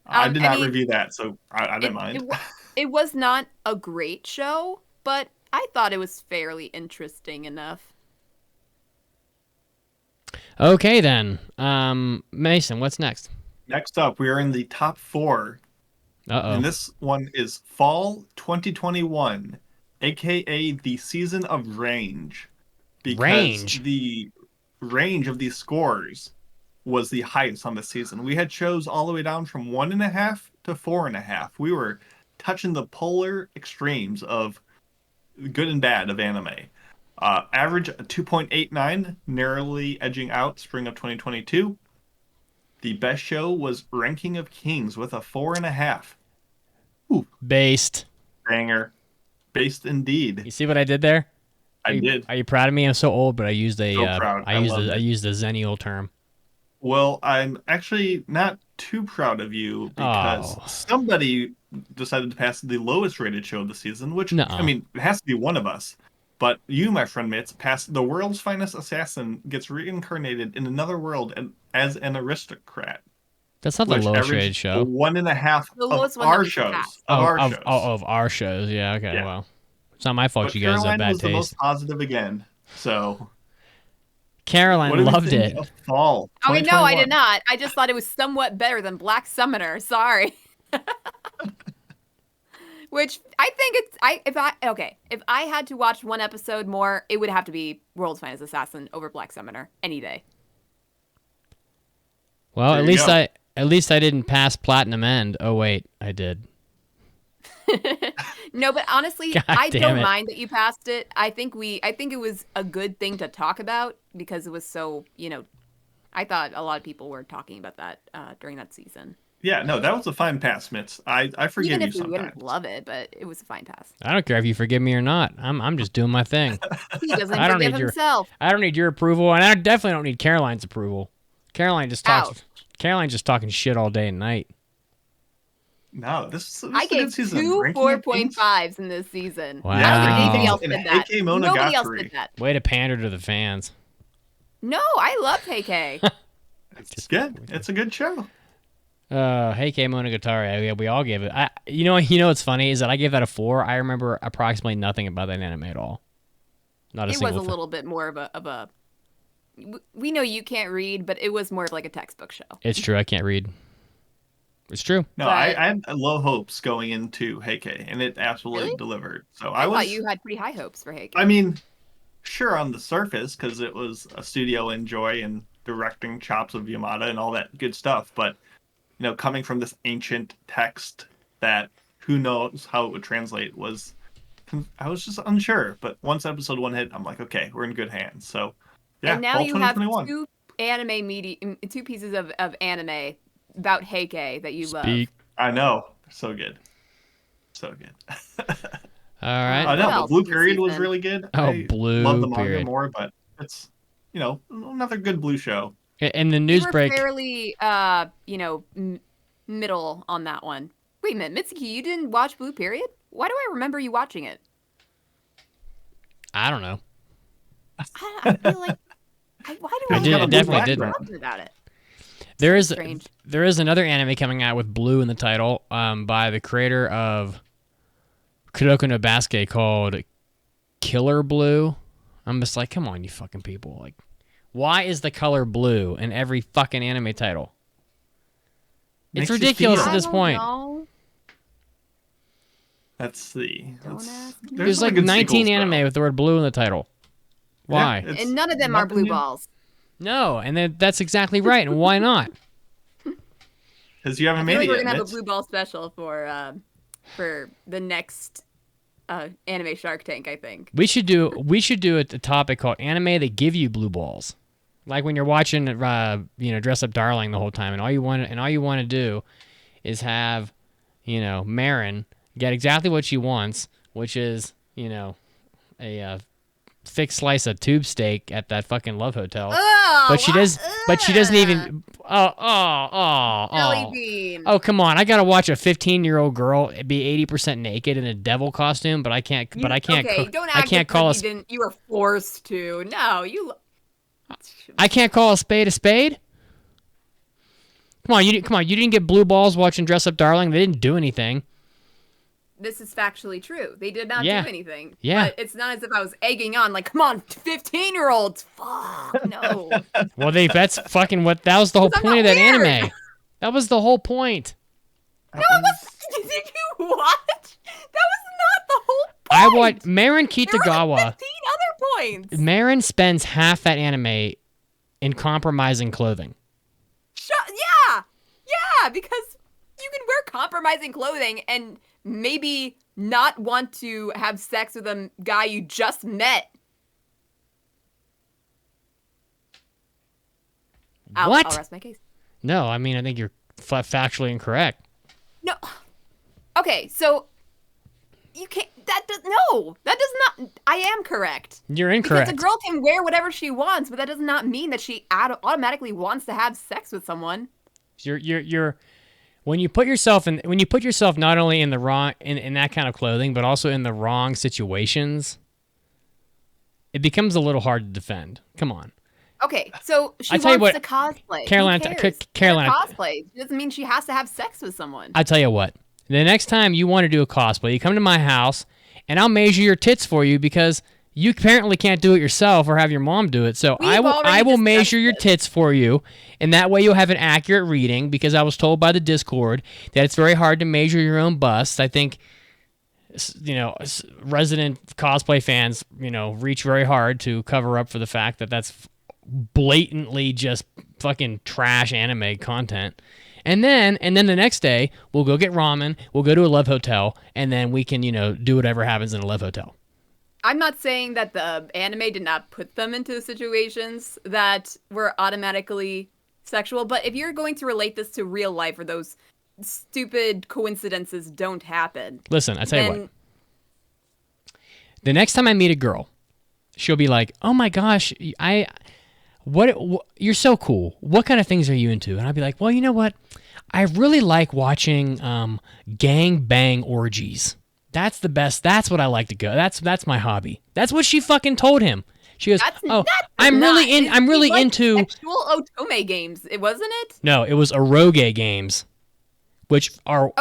I did not review that, so I didn't mind. It was not a great show, but I thought it was fairly interesting enough. Okay, then. Mason, what's next? Next up, we are in the top 4. Uh-oh. And this one is Fall 2021, a.k.a. the Season of Range. Because the range of these scores was the highest on the season. We had shows all the way down from 1.5 to 4.5. We were touching the polar extremes of good and bad of anime. Average 2.89, narrowly edging out Spring of 2022. The best show was Ranking of Kings with a 4.5. Ooh. Based. Banger. Based indeed. You see what I did there? I did. Are you proud of me? I'm so old, but I used a I used a Zennial term. Well, I'm actually not too proud of you because somebody decided to pass the lowest rated show of the season, which, I mean, it has to be one of us. But you, my friend Mitz, passed The World's Finest Assassin gets reincarnated in another world as an aristocrat. That's not the lowest rated show. 1.5 of our shows. Of our shows. Yeah, okay, yeah. Well. It's not my fault you guys have bad taste. Caroline was the most positive again, so... Caroline loved it. Fall. Okay, no, I did not. I just thought it was somewhat better than Black Summoner. Sorry. Which I think if I had to watch one episode more, it would have to be World's Finest Assassin over Black Summoner any day. Well, at least I didn't pass Platinum End. Oh wait, I did. No, but honestly, I don't mind that you passed it. I think it was a good thing to talk about because it was so, I thought a lot of people were talking about that during that season. Yeah, no, that was a fine pass, Mitz. I forgive you sometimes. Even if you wouldn't love it, but it was a fine pass. I don't care if you forgive me or not. I'm just doing my thing. He doesn't forgive himself. I don't need your approval, and I definitely don't need Caroline's approval. Caroline just Caroline's just talking shit all day and night. No, this I gave 2 4.5s in this season. Wow. I don't think anybody else did that. Nobody else did that. Way to pander to the fans. No, I love Heike. It's good. It's a good show. Heike Monogatari. Yeah, we all gave it. You know what's funny is that I gave that a 4. I remember approximately nothing about that anime at all. Not a single thing. It was a little bit more of a. We know you can't read, but it was more of like a textbook show. It's true. I can't read. It's true. No, I had low hopes going into Heike, and it absolutely delivered. So I thought you had pretty high hopes for Heike. I mean, sure on the surface, because it was a studio enjoy and directing chops of Yamada and all that good stuff. But, coming from this ancient text that who knows how it would translate was just unsure. But once episode 1 hit, I'm like, okay, we're in good hands. So yeah, and now fall you have 2021. two pieces of anime about Heike that you love. I know, so good, so good. All right. I know, else Blue this Period was season? really good. Oh, I Blue love the manga Period. more, but it's another good Blue show. And the news You were break. fairly, middle on that one. Wait a minute, Mitsuki, you didn't watch Blue Period? Why do I remember you watching it? I don't know. I feel like, why do I definitely didn't. talking about it? There is Strange. there is another anime coming out with blue in the title, by the creator of Kuroko no Basket called Killer Blue. I'm just like, come on, you fucking people! Like, why is the color blue in every fucking anime title? It's ridiculous at this point. Know. Let's see. There's like 19 anime with the word blue in the title. Why? Yeah, And none of them are blue balls. No, and that's exactly right. And why not? Because you haven't I made feel like it we're yet. gonna have a Mitch. blue ball special for the next anime Shark Tank. I think We should do a topic called anime that give you blue balls. Like when you're watching, Dress Up Darling the whole time, and all you want to do is have, Marin get exactly what she wants, which is, a thick slice of tube steak at that fucking Love Hotel. But she doesn't even. Jelly bean. Oh, come on! I gotta watch a 15-year-old girl be 80% naked in a devil costume, but I can't. Okay, don't act I can't call like you were forced to. No, you. I can't call a spade a spade. Come on, you didn't get blue balls watching Dress Up Darling. They didn't do anything. This is factually true. They did not do anything. Yeah. But it's not as if I was egging on, like, come on, 15-year-olds. Fuck, no. Well, that's fucking what. That was the whole point of that anime. That was the whole point. No, it was. Did you what? That was not the whole point. I watched Marin There were Kitagawa. like 15 other points. Marin spends half that anime in compromising clothing. Yeah, because you can wear compromising clothing and maybe not want to have sex with a guy you just met. What? I'll rest my case. No, I mean, I think you're factually incorrect. No. Okay, so you can't. That does not. I am correct. You're incorrect. Because a girl can wear whatever she wants, but that does not mean that she automatically wants to have sex with someone. You're when you put yourself not only in the wrong in that kind of clothing, but also in the wrong situations, it becomes a little hard to defend. Come on. Okay, so she tell you wants what, to cosplay. Carolina, Who cares? Carolina, Cosplay. It doesn't mean she has to have sex with someone. I tell you what. The next time you want to do a cosplay, you come to my house, and I'll measure your tits for you because you apparently can't do it yourself or have your mom do it. So I will measure your tits for you, and that way you'll have an accurate reading because I was told by the Discord that it's very hard to measure your own bust. I think, resident cosplay fans, reach very hard to cover up for the fact that that's blatantly just fucking trash anime content. And then the next day, we'll go get ramen, we'll go to a Love Hotel, and then we can, do whatever happens in a Love Hotel. I'm not saying that the anime did not put them into situations that were automatically sexual, but if you're going to relate this to real life or those stupid coincidences don't happen. Listen, I tell you what. The next time I meet a girl, she'll be like, "Oh my gosh, what you're so cool. What kind of things are you into?" And I'll be like, "Well, you know what? I really like watching gang bang orgies. That's the best. That's what I like to go. That's my hobby." That's what she fucking told him. She goes, I'm really into sexual otome games. It wasn't it? No, it was eroge games, which are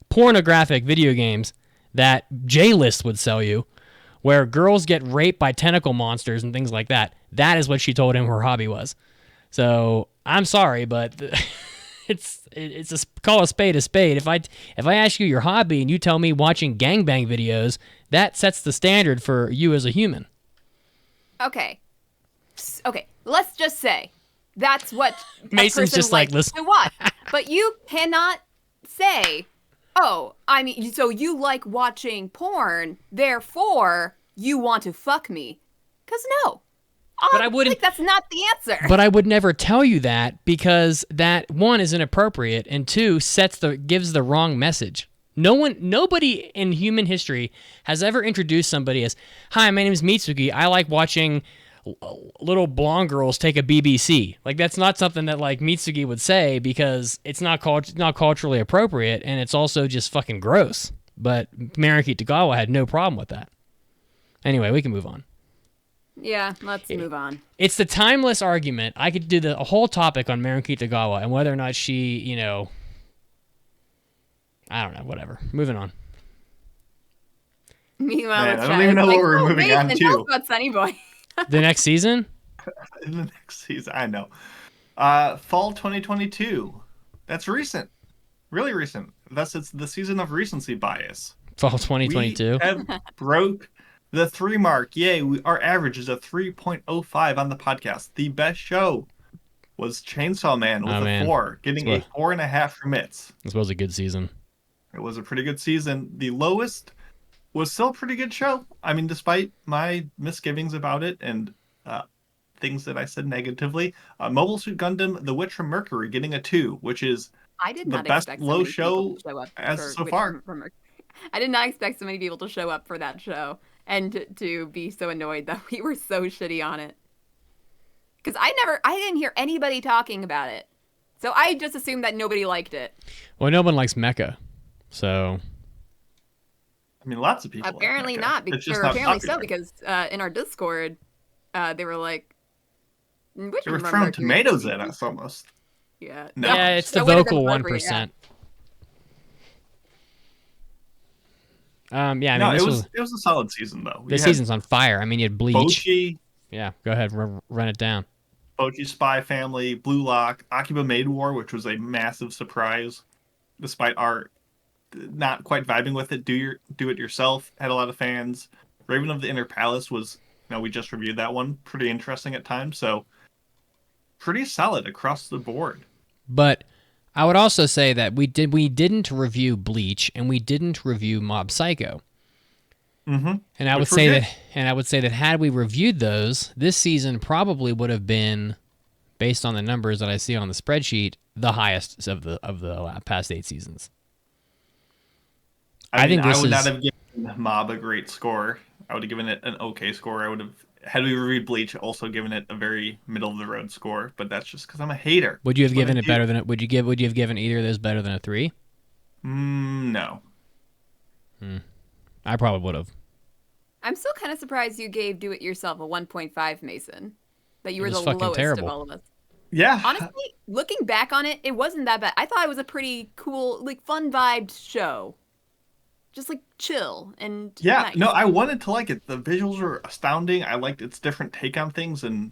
pornographic video games that J-List would sell you, where girls get raped by tentacle monsters and things like that. That is what she told him her hobby was. So I'm sorry, but call a spade a spade. If I ask you your hobby and you tell me watching gangbang videos, that sets the standard for you as a human. Okay. Let's just say that's what Mason's just like, listen. To watch. But you cannot say, Oh, I mean, so you like watching porn, therefore you want to fuck me. 'Cause no. But I wouldn't. Like, that's not the answer. But I would never tell you that because that, one, is inappropriate, and two, gives the wrong message. Nobody in human history has ever introduced somebody as, "Hi, my name is Mitsuki. I like watching little blonde girls take a BBC." Like, that's not something that like Mitsuki would say because it's not culturally appropriate, and it's also just fucking gross. But Mariki Tagawa had no problem with that. Anyway, we can move on. Yeah, let's move on. It's the timeless argument. I could do a whole topic on Mariki Tagawa and whether or not she, I don't know, whatever. Moving on. Meanwhile, Man, I don't even know what we're moving on to. Tell us about Sunny Boy. The next season? In the next season, I know. Fall 2022. That's recent. Really recent. Thus, it's the season of recency bias. Fall 2022. We have broke the 3 mark. Yay, our average is a 3.05 on the podcast. The best show was Chainsaw Man with a 4, getting a 4.5 from Mitz. This was a good season. It was a pretty good season. The lowest was still a pretty good show. I mean, despite my misgivings about it and things that I said negatively, Mobile Suit Gundam: The Witch from Mercury getting a 2, which is the best low show as so far. I did not expect so many people to show up for that show and to be so annoyed that we were so shitty on it. Because I didn't hear anybody talking about it. So I just assumed that nobody liked it. Well, no one likes mecha, so... I mean, lots of people apparently like not, apparently so, because in our Discord, they were like... They were throwing tomatoes at us, almost. Yeah. No. Yeah, it's the vocal 1%. I mean, it was a solid season, though. This season's on fire. I mean, you had Bleach. Bochi. Yeah, go ahead, run it down. Bochi Spy Family, Blue Lock, Akiba Maid War, which was a massive surprise, despite our not quite vibing with it. Do it yourself had a lot of fans. Raven of the Inner Palace was, we just reviewed that one, pretty interesting at times. So pretty solid across the board. But I would also say that we didn't review Bleach and we didn't review Mob Psycho. Mm-hmm. And I would say that had we reviewed those, this season probably would have been, based on the numbers that I see on the spreadsheet, the highest of the past 8 seasons. I would not have given Mob a great score. I would have given it an okay score. I would have, had we reviewed Bleach, also given it a very middle of the road score. But that's just because I'm a hater. Would you have given it better than it? Would you have given either of those better than a 3? No. I probably would have. I'm still kind of surprised you gave Do It Yourself a 1.5, Mason. That you were the lowest terrible. of all of us. Yeah. Honestly, looking back on it, it wasn't that bad. I thought it was a pretty cool, fun vibed show. Just chill and nice. No, I wanted to like it. The visuals were astounding. I liked its different take on things and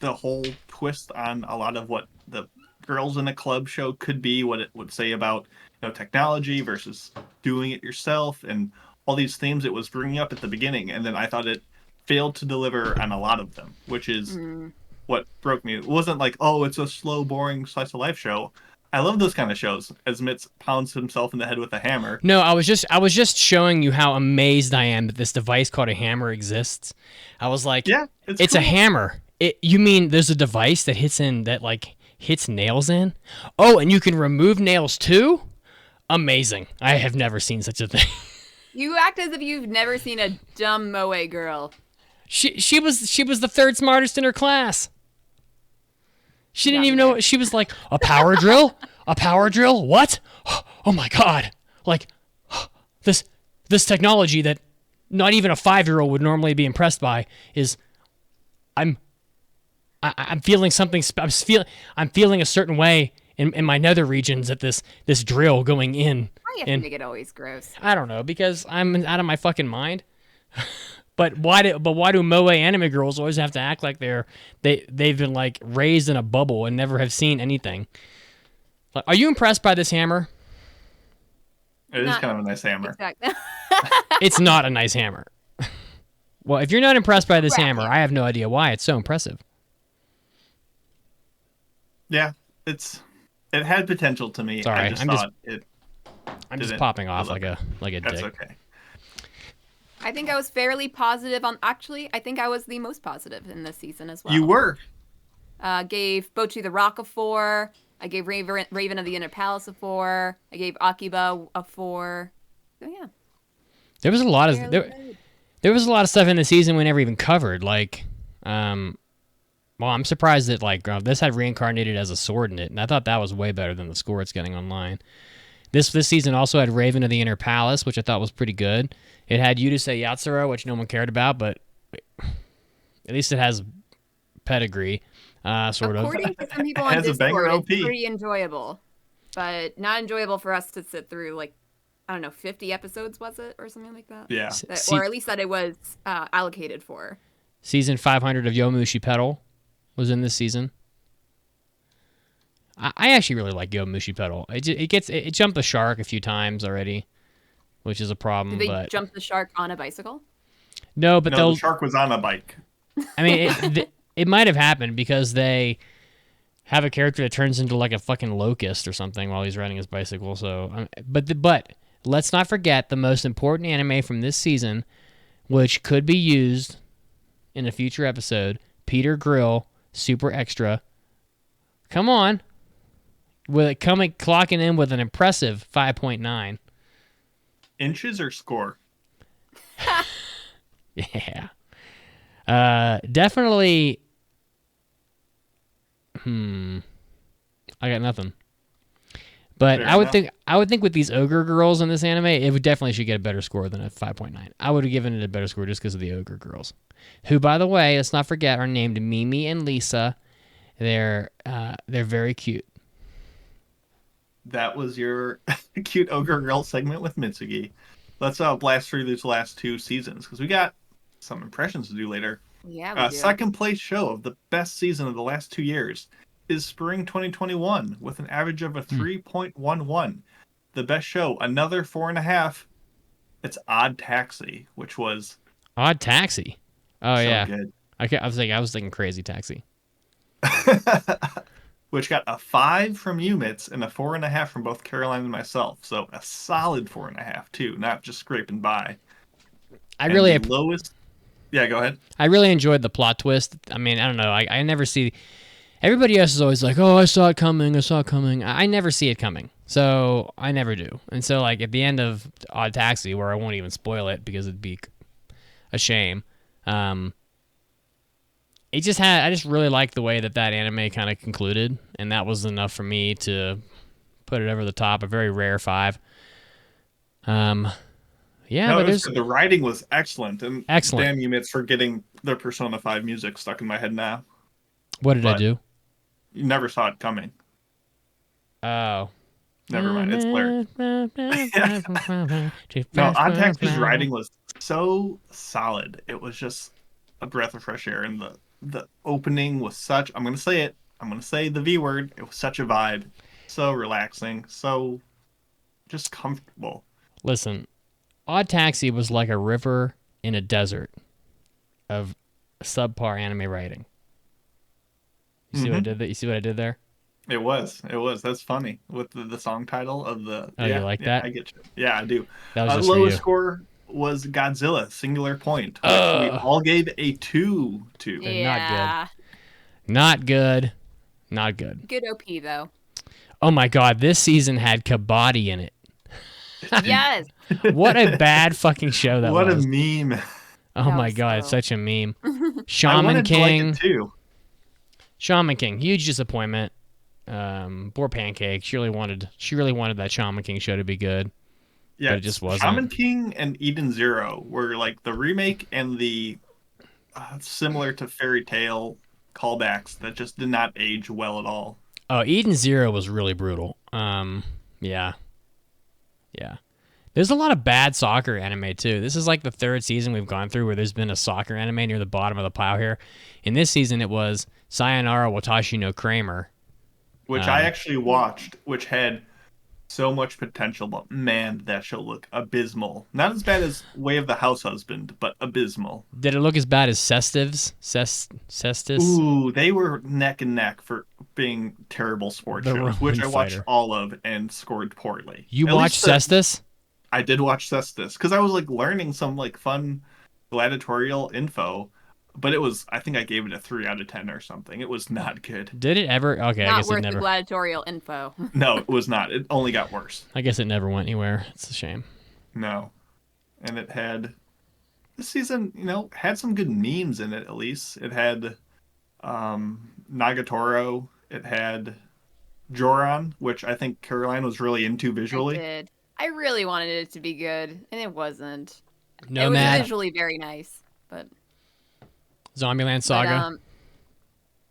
the whole twist on a lot of what the girls in a club show could be, what it would say about technology versus doing it yourself, and all these themes it was bringing up at the beginning. And then I thought it failed to deliver on a lot of them, which is what broke me. It wasn't it's a slow, boring slice of life show. I love those kind of shows, as Mitz pounds himself in the head with a hammer. No, I was just showing you how amazed I am that this device called a hammer exists. I was like, yeah, it's cool. A hammer. You mean there's a device that hits nails in? Oh, and you can remove nails too? Amazing. I have never seen such a thing. You act as if you've never seen a dumb moe girl. She was the third smartest in her class. She didn't even know. She was like, a power drill? A power drill? What? Oh my God. This technology that not even a 5-year-old would normally be impressed by is, I'm feeling something, I'm feeling a certain way in my nether regions at this drill going in. Why do you have to make it always gross? I don't know, because I'm out of my fucking mind. But why do moe anime girls always have to act like they've been raised in a bubble and never have seen anything? Are you impressed by this hammer? It is kind of a nice hammer. Exactly. It's not a nice hammer. Well, if you're not impressed by this hammer, I have no idea why. It's so impressive. Yeah, it had potential to me. Sorry, I just thought it I'm just popping off like a dick. That's okay. I think I was fairly positive on. Actually, I think I was the most positive in this season as well. You were. Gave Bocchi the Rock a 4. I gave Raven of the Inner Palace a 4. I gave Akiba a 4. So yeah. There was a lot of there was a lot of stuff in the season we never even covered. Like, well, I'm surprised that like this had Reincarnated as a sword in it, and I thought that was way better than the score it's getting online. This season also had Raven of the Inner Palace, which I thought was pretty good. It had Yurusei Yatsura, which no one cared about, but at least it has pedigree, sort of. According to some people on Discord, it's pretty enjoyable, but not enjoyable for us to sit through, like, I don't know, 50 episodes, was it? Or something like that? Yeah. Or at least that it was allocated for. Season 500 of Yomushi Pedal was in this season. I actually really like Yomushi Pedal. It jumped the shark a few times already, which is a problem. Did they jump the shark on a bicycle? No, but the shark was on a bike. I mean, it might have happened because they have a character that turns into like a fucking locust or something while he's riding his bicycle. So, but let's not forget the most important anime from this season, which could be used in a future episode. Peter Grill, Super Extra. Come on. With it clocking in with an impressive 5.9. Inches or score? Yeah. Definitely. I got nothing. But Fair I would enough. think with these ogre girls in this anime, it would definitely should get a better score than a 5.9. I would have given it a better score just because of the ogre girls, who, by the way, let's not forget, are named Mimi and Lisa. They're very cute. That was your cute ogre girl segment with Mitsugi. Let's blast through these last 2 seasons because we got some impressions to do later. Yeah, we do. Second place show of the best season of the last 2 years is Spring 2021 with an average of a 3.11. The best show, another 4.5. It's Odd Taxi, which was Odd Taxi. Oh so yeah, good. I was thinking Crazy Taxi. Which got a 5 from Umits and a 4.5 from both Caroline and myself. So a solid 4.5 too, not just scraping by. Lowest. Yeah, go ahead. I really enjoyed the plot twist. I mean, I don't know. I never see. Everybody else is always like, "Oh, I saw it coming. I saw it coming." I never see it coming, so I never do. And so, like at the end of Odd Taxi, where I won't even spoil it because it'd be a shame. I just really liked the way that anime kind of concluded, and that was enough for me to put it over the top. A very rare 5. Yeah, no, but the writing was excellent, and excellent. Damn Umits for getting their Persona 5 music stuck in my head now. What did I do? You never saw it coming. Oh. Never mind. It's Blair. No, Odd Taxi's writing was so solid. It was just a breath of fresh air, and the opening was such. I'm gonna say it. I'm gonna say the V word. It was such a vibe. So relaxing. So just comfortable. Listen, Odd Taxi was like a river in a desert of subpar anime writing. You see what I did there? You see what I did there? It was. That's funny with the song title of the. Oh, you like that? I get you. Yeah, I do. That was just lowest for you. score was Godzilla, singular point. Which we all gave a 2 to. Yeah. Not good. Not good. Good OP though. Oh my god, this season had Kabaddi in it. Yes. What a bad fucking show that was. What a meme. Oh my god, it's such a meme. I Shaman wanted King. to like it too. Shaman King, huge disappointment. Poor Pancake. She really wanted that Shaman King show to be good. Yeah, but it just wasn't. Shaman King and Eden Zero were like the remake and the similar to Fairy Tail callbacks that just did not age well at all. Oh, Eden Zero was really brutal. Yeah. There's a lot of bad soccer anime too. This is like the 3rd season we've gone through where there's been a soccer anime near the bottom of the pile here. In this season, it was Sayonara Watashi no Kramer, which I actually watched, which had so much potential, but man, that show looked abysmal. Not as bad as Way of the House Husband, but abysmal. Did it look as bad as Cestus? Ooh, they were neck and neck for being terrible sports shows, which I watched all of and scored poorly. You watched Cestus? I did watch Cestus because I was like learning some like fun gladiatorial info. But it was, I think I gave it a 3 out of 10 or something. It was not good. Did it ever? Okay, I guess it never. Not worth the gladiatorial info. No, it was not. It only got worse. I guess it never went anywhere. It's a shame. No. And it had, this season, had some good memes in it at least. It had Nagatoro. It had Joran, which I think Caroline was really into visually. I did. I really wanted it to be good, and it wasn't. No, it was visually very nice, but... Zombieland Saga.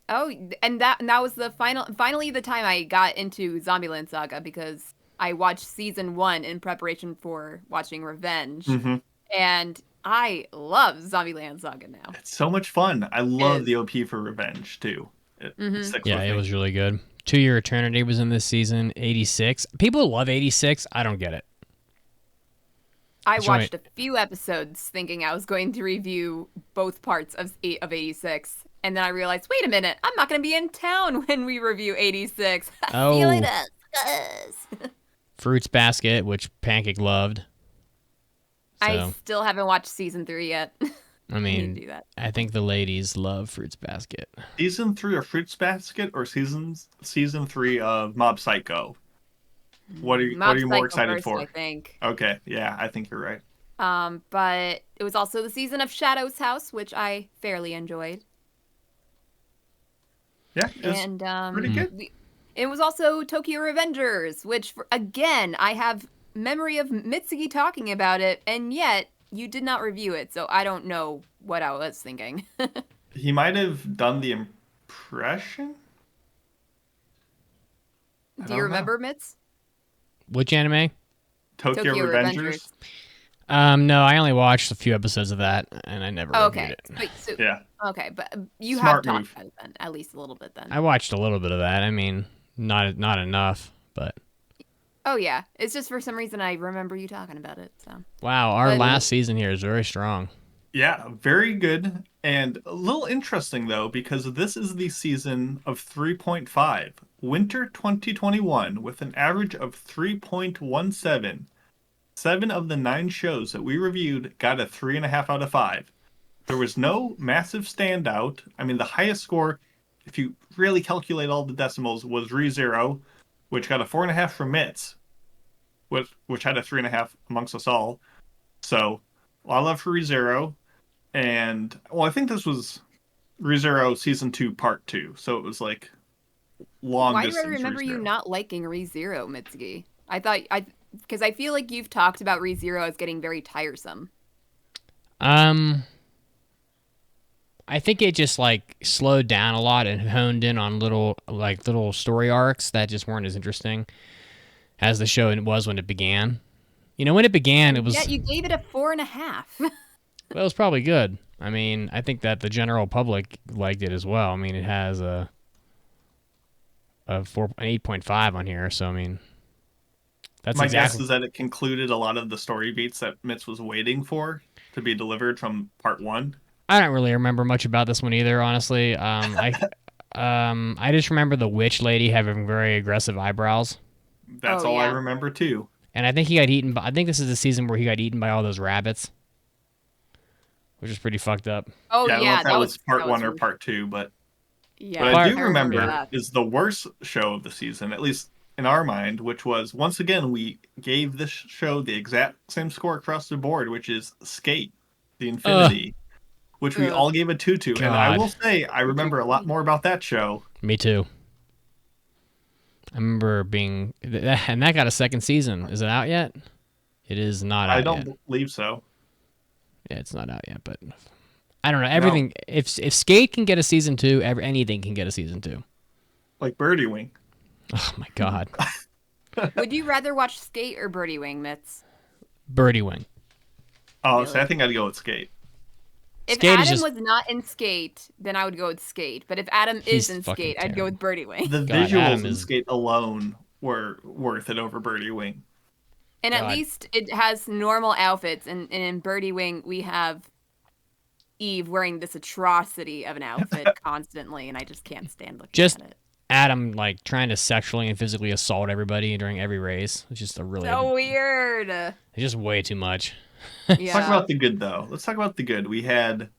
And that was finally the time I got into Zombieland Saga, because I watched season 1 in preparation for watching Revenge, and I love Zombieland Saga now. It's so much fun. I love the OP for Revenge too. It was really good. 2 Year Eternity was in this season. 86. People love 86. I don't get it. I watched a few episodes thinking I was going to review both parts of 86, and then I realized, wait a minute, I'm not going to be in town when we review 86. Oh. See you later. Fruits Basket, which Pancake loved. So, I still haven't watched season 3 yet. I mean, need to do that. I think the ladies love Fruits Basket. Season 3 of Fruits Basket or season 3 of Mob Psycho? What are you more excited for? I think. Okay, yeah, I think you're right. But it was also the season of Shadow's House, which I fairly enjoyed. Yeah, it was pretty good. It was also Tokyo Revengers, which again I have memory of Mitsuki talking about it, and yet you did not review it, so I don't know what I was thinking. He might have done the impression. Do you remember, Mitz? Which anime? Tokyo Revengers. No, I only watched a few episodes of that, and I never reviewed it. Yeah. Okay, but you Smart have move. talked about it then, at least a little bit then. I watched a little bit of that. I mean, not enough, but... Oh, yeah. It's just for some reason I remember you talking about it, so... Wow, our last season here is very strong. Yeah, very good. And a little interesting, though, because this is the season of 3.5. Winter 2021, with an average of 3.17. 7 of the 9 shows that we reviewed got a 3.5 out of 5. There was no massive standout. I mean, the highest score, if you really calculate all the decimals, was ReZero, which got a 4.5 from Mitz, which had a 3.5 amongst us all. So, a lot of love for ReZero. And, well, I think this was ReZero Season 2, Part 2. So it was like long distance. Why do I remember you not liking ReZero, Mitsuki? Because I feel like you've talked about ReZero as getting very tiresome. I think it just like slowed down a lot and honed in on little story arcs that just weren't as interesting as the show was when it began. When it began, it was... Yeah, you gave it a 4.5. Well, it was probably good. I mean, I think that the general public liked it as well. I mean, it has an 8.5 on here, so I mean... My guess is that it concluded a lot of the story beats that Mitz was waiting for to be delivered from Part 1. I don't really remember much about this one either, honestly. I just remember the witch lady having very aggressive eyebrows. That's all I remember too. And I think he got eaten by... I think this is the season where he got eaten by all those rabbits, which is pretty fucked up. Oh, yeah. I don't know if that was Part 1 or Part 2 but... Yeah, what I do remember is the worst show of the season, at least in our mind, which was, once again, we gave this show the exact same score across the board, which is Skate, the Infinity, which we all gave a 2 to. God. And I will say, I remember a lot more about that show. Me too. I remember being... And that got a second season. Is it out yet? It is not out yet. I don't believe so. Yeah, it's not out yet, but... I don't know. Everything... No. If Skate can get a season 2, anything can get a season 2. Like Birdie Wing. Oh my God. Would you rather watch Skate or Birdie Wing, Mitz? Birdie Wing. Oh, really? So I think I'd go with Skate. If Skate Adam was not in Skate, then I would go with Skate. But if Adam is in Skate, I'd go with Birdie Wing. The visuals in Skate alone were worth it over Birdie Wing. And at least it has normal outfits, and in Birdie Wing we have Eve wearing this atrocity of an outfit constantly, and I just can't stand looking at it. Adam like trying to sexually and physically assault everybody during every race. It's just a really so weird. It's just way too much. Let's talk about the good though. Let's talk about the good. We had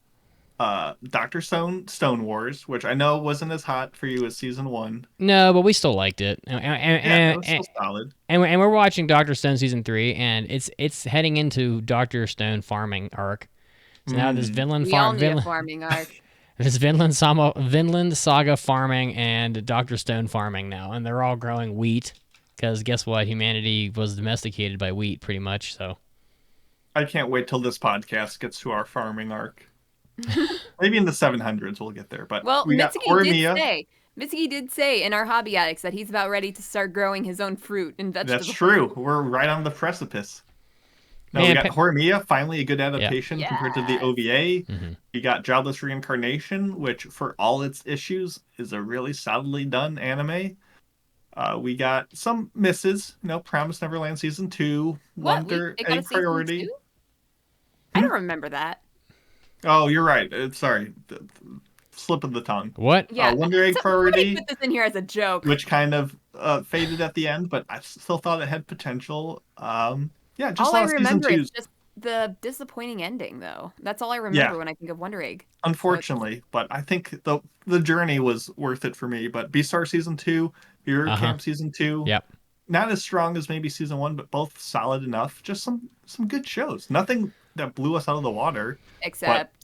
Dr. Stone Wars, which I know wasn't as hot for you as season 1. No, but we still liked it. It was still solid. And we're watching Dr. Stone season 3, and it's heading into Dr. Stone farming arc. So now this Vinland farming arc. There's Vinland Saga farming and Dr. Stone farming now, and they're all growing wheat because guess what? Humanity was domesticated by wheat pretty much. So I can't wait till this podcast gets to our farming arc. Maybe in the 700s we'll get there. But we got Mitsuki did say in our Hobby Addicts that he's about ready to start growing his own fruit and vegetables. That's true. We're right on the precipice. No, we got Horimiya, finally a good adaptation compared to the OVA. We got Jobless Reincarnation, which for all its issues is a really solidly done anime. We got some misses. Promise Neverland season 2, Wonder a Priority. I don't remember that. Oh, you're right. Sorry. Slip of the tongue. What? Yeah. Wonder Egg Priority. Put this in here as a joke. Which kind of faded at the end, but I still thought it had potential. Just all I remember is just the disappointing ending, though. That's all I remember when I think of Wonder Egg. Unfortunately, but I think the journey was worth it for me. But Beastar season 2, Hero Camp season 2, not as strong as maybe season 1, but both solid enough. Just some good shows. Nothing that blew us out of the water, except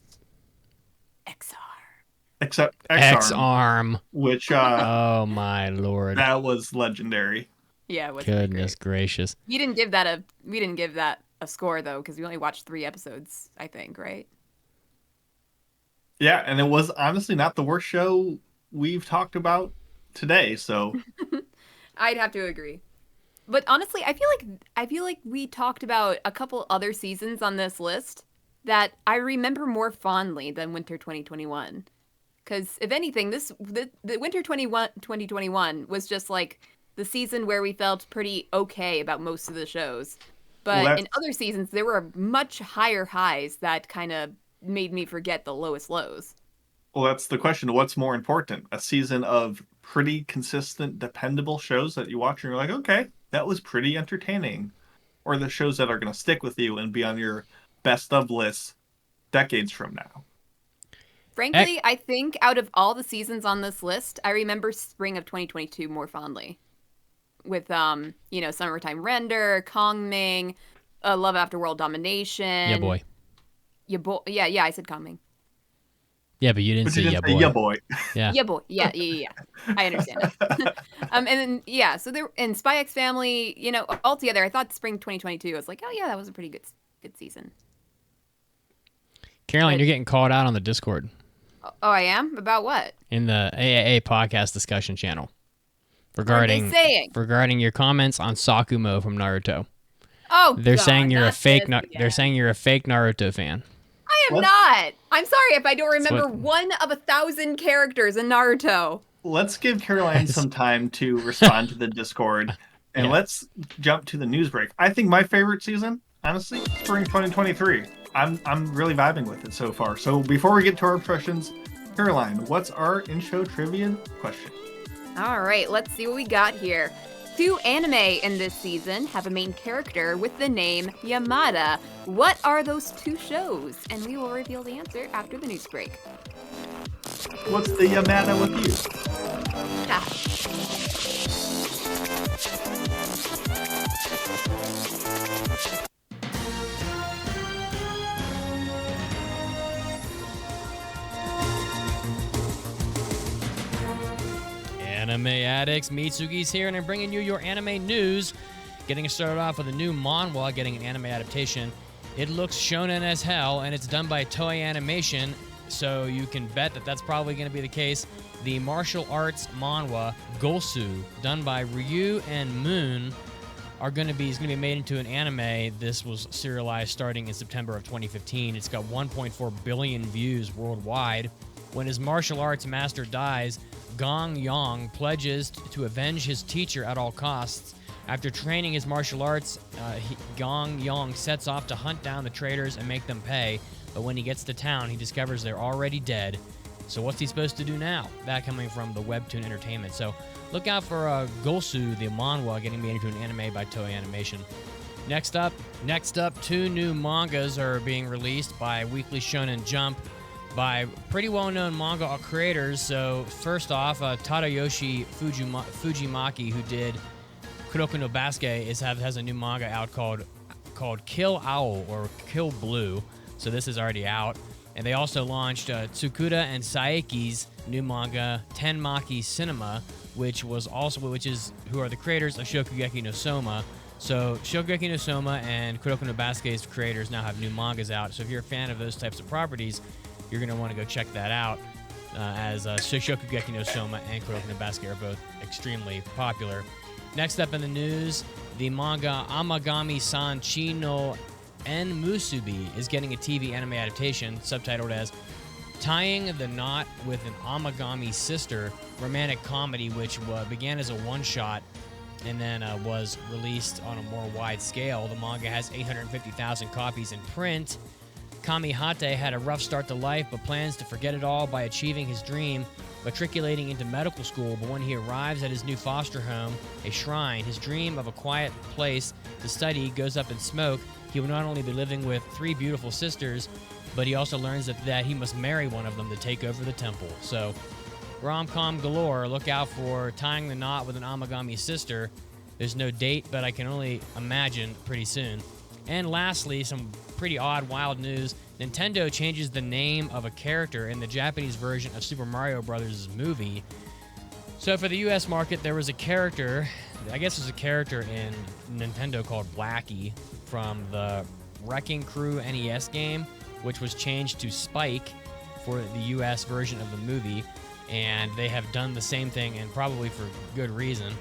X-Arm, which oh my lord, that was legendary. Yeah, it was goodness gracious. We didn't give that a score though, because we only watched 3 episodes, I think, right? Yeah, and it was honestly not the worst show we've talked about today. So I'd have to agree. But honestly, I feel like we talked about a couple other seasons on this list that I remember more fondly than Winter 2021. Because if anything, the Winter 2021 was just like the season where we felt pretty okay about most of the shows. But in other seasons, there were much higher highs that kind of made me forget the lowest lows. Well, that's the question. What's more important? A season of pretty consistent, dependable shows that you watch and you're like, okay, that was pretty entertaining. Or the shows that are going to stick with you and be on your best of list decades from now. Frankly, I think out of all the seasons on this list, I remember spring of 2022 more fondly. With, Summertime Render, Kongming, Love After World Domination. Yeah, boy. Yeah, I said Kongming. Yeah, but you didn't say yeah, boy. Yeah, boy. Yeah. Yeah, boy. Yeah. I understand that. And then, so there, and Spy X Family, altogether, I thought spring 2022, I was like, oh yeah, that was a pretty good season. Caroline, you're getting called out on the Discord. Oh, I am? About what? In the AAA podcast discussion channel. Regarding your comments on Sakumo from Naruto. Oh, they're saying you're a fake. They're saying you're a fake Naruto fan. I am not. I'm sorry if I don't remember one of 1,000 characters in Naruto. Let's give Caroline some time to respond to the Discord, and let's jump to the news break. I think my favorite season, honestly, spring 2023. I'm really vibing with it so far. So before we get to our impressions, Caroline, what's our in-show trivia question? All right, let's see what we got here. 2 anime in this season have a main character with the name Yamada. What are those 2 shows? And we will reveal the answer after the news break. What's the Yamada with you? Anime Addicts, Mitsugi's here, and I'm bringing you your anime news. Getting us started off with a new manhwa getting an anime adaptation. It looks shonen as hell, and it's done by Toei Animation, so you can bet that that's probably going to be the case. The martial arts manhwa, Gosu, done by Ryu and Moon, is going to be made into an anime. This was serialized starting in September of 2015. It's got 1.4 billion views worldwide. When his martial arts master dies, Gong Yong pledges to avenge his teacher at all costs. After training his martial arts, Gong Yong sets off to hunt down the traitors and make them pay, but when he gets to town, he discovers they're already dead. So what's he supposed to do now? That coming from the Webtoon Entertainment. So look out for Golsu, the manhwa, getting made into an anime by Toei Animation. Next up, 2 new mangas are being released by Weekly Shonen Jump by pretty well-known manga creators. So first off, Tadayoshi Fujimaki, who did Kuroko no Basuke, has a new manga out called Kill Owl or Kill Blue. So this is already out. And they also launched Tsukuda and Saeki's new manga Tenmaki Cinema, who are the creators of Shokugeki no Soma. So Shokugeki no Soma and Kuroko no Basuke's creators now have new mangas out. So if you're a fan of those types of properties, you're going to want to go check that out, as Shokugeki no Soma and Kuroko no Basuke are both extremely popular. Next up in the news, the manga Amagami-san Chi no En Musubi is getting a TV anime adaptation subtitled as Tying the Knot with an Amagami Sister romantic comedy, which began as a one-shot and then was released on a more wide scale. The manga has 850,000 copies in print. Kamihate had a rough start to life, but plans to forget it all by achieving his dream, matriculating into medical school. But when he arrives at his new foster home, a shrine, his dream of a quiet place to study goes up in smoke. He will not only be living with 3 beautiful sisters, but he also learns that he must marry one of them to take over the temple. So, rom-com galore. Look out for Tying the Knot with an Amagami Sister. There's no date, but I can only imagine pretty soon. And lastly, some pretty odd, wild news. Nintendo changes the name of a character in the Japanese version of Super Mario Bros. Movie. So for the US market, there was a character, in Nintendo called Blackie from the Wrecking Crew NES game, which was changed to Spike for the US version of the movie. And they have done the same thing, and probably for good reason,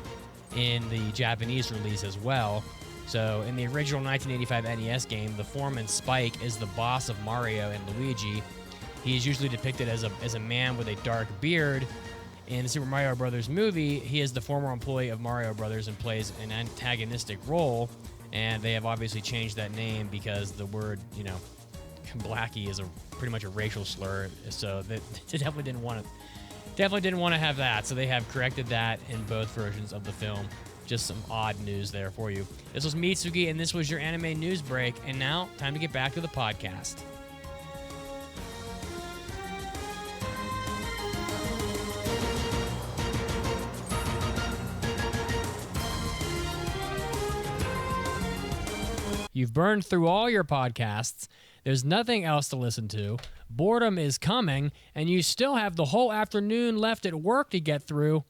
in the Japanese release as well. So in the original 1985 NES game, the foreman Spike is the boss of Mario and Luigi. He is usually depicted as a man with a dark beard. In the Super Mario Bros. Movie, he is the former employee of Mario Bros. And plays an antagonistic role. And they have obviously changed that name because the word, Blackie is pretty much a racial slur. So they definitely didn't want to have that. So they have corrected that in both versions of the film. Just some odd news there for you. This was Mitsuki, and this was your anime news break. And now, time to get back to the podcast. You've burned through all your podcasts. There's nothing else to listen to. Boredom is coming, and you still have the whole afternoon left at work to get through.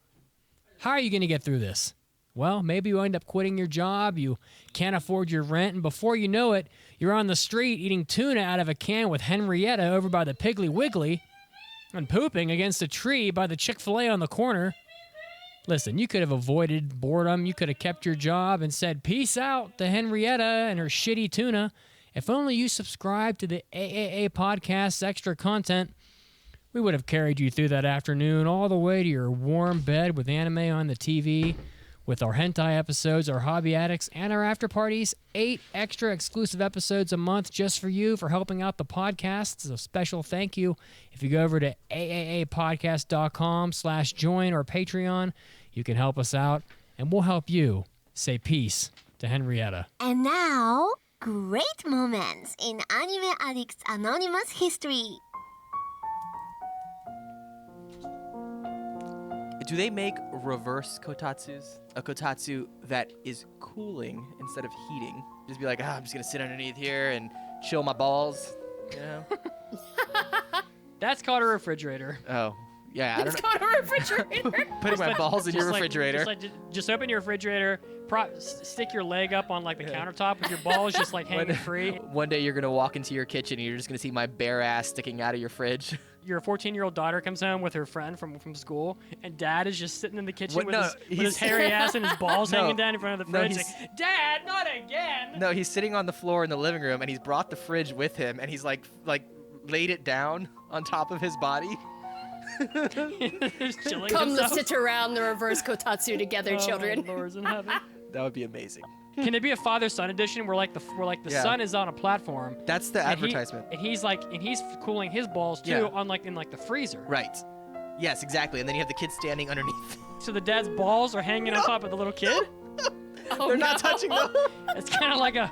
How are you going to get through this? Well, maybe you end up quitting your job, you can't afford your rent, and before you know it, you're on the street eating tuna out of a can with Henrietta over by the Piggly Wiggly and pooping against a tree by the Chick-fil-A on the corner. Listen, you could have avoided boredom, you could have kept your job and said peace out to Henrietta and her shitty tuna. If only you subscribed to the AAA Podcast's extra content, we would have carried you through that afternoon all the way to your warm bed with anime on the TV. With our hentai episodes, our hobby addicts, and our after parties, 8 extra exclusive episodes a month just for you for helping out the podcast. So special thank you. If you go over to aapodcast.com/join or Patreon, you can help us out, and we'll help you say peace to Henrietta. And now, great moments in Anime Addicts Anonymous history. Do they make reverse kotatsus? A kotatsu that is cooling instead of heating. Just be like, I'm just going to sit underneath here and chill my balls, That's called a refrigerator. Oh, yeah. I don't It's called a refrigerator. Putting my balls in your refrigerator. Just open your refrigerator, stick your leg up on the countertop with your balls just hanging free. One day you're going to walk into your kitchen and you're just going to see my bare ass sticking out of your fridge. Your 14-year-old daughter comes home with her friend from school, and Dad is just sitting in the kitchen with his hairy ass and his balls hanging down in front of the fridge. Dad, not again! No, he's sitting on the floor in the living room, and he's brought the fridge with him, and he's like laid it down on top of his body. Come, let's sit around the reverse kotatsu together, children. Lords in heaven. That would be amazing. Can it be a father-son edition where the son is on a platform? That's the advertisement. And he's cooling his balls too, in the freezer. Right. Yes, exactly. And then you have the kid standing underneath. So the dad's balls are hanging on top of the little kid. They're not touching them. It's kind of like an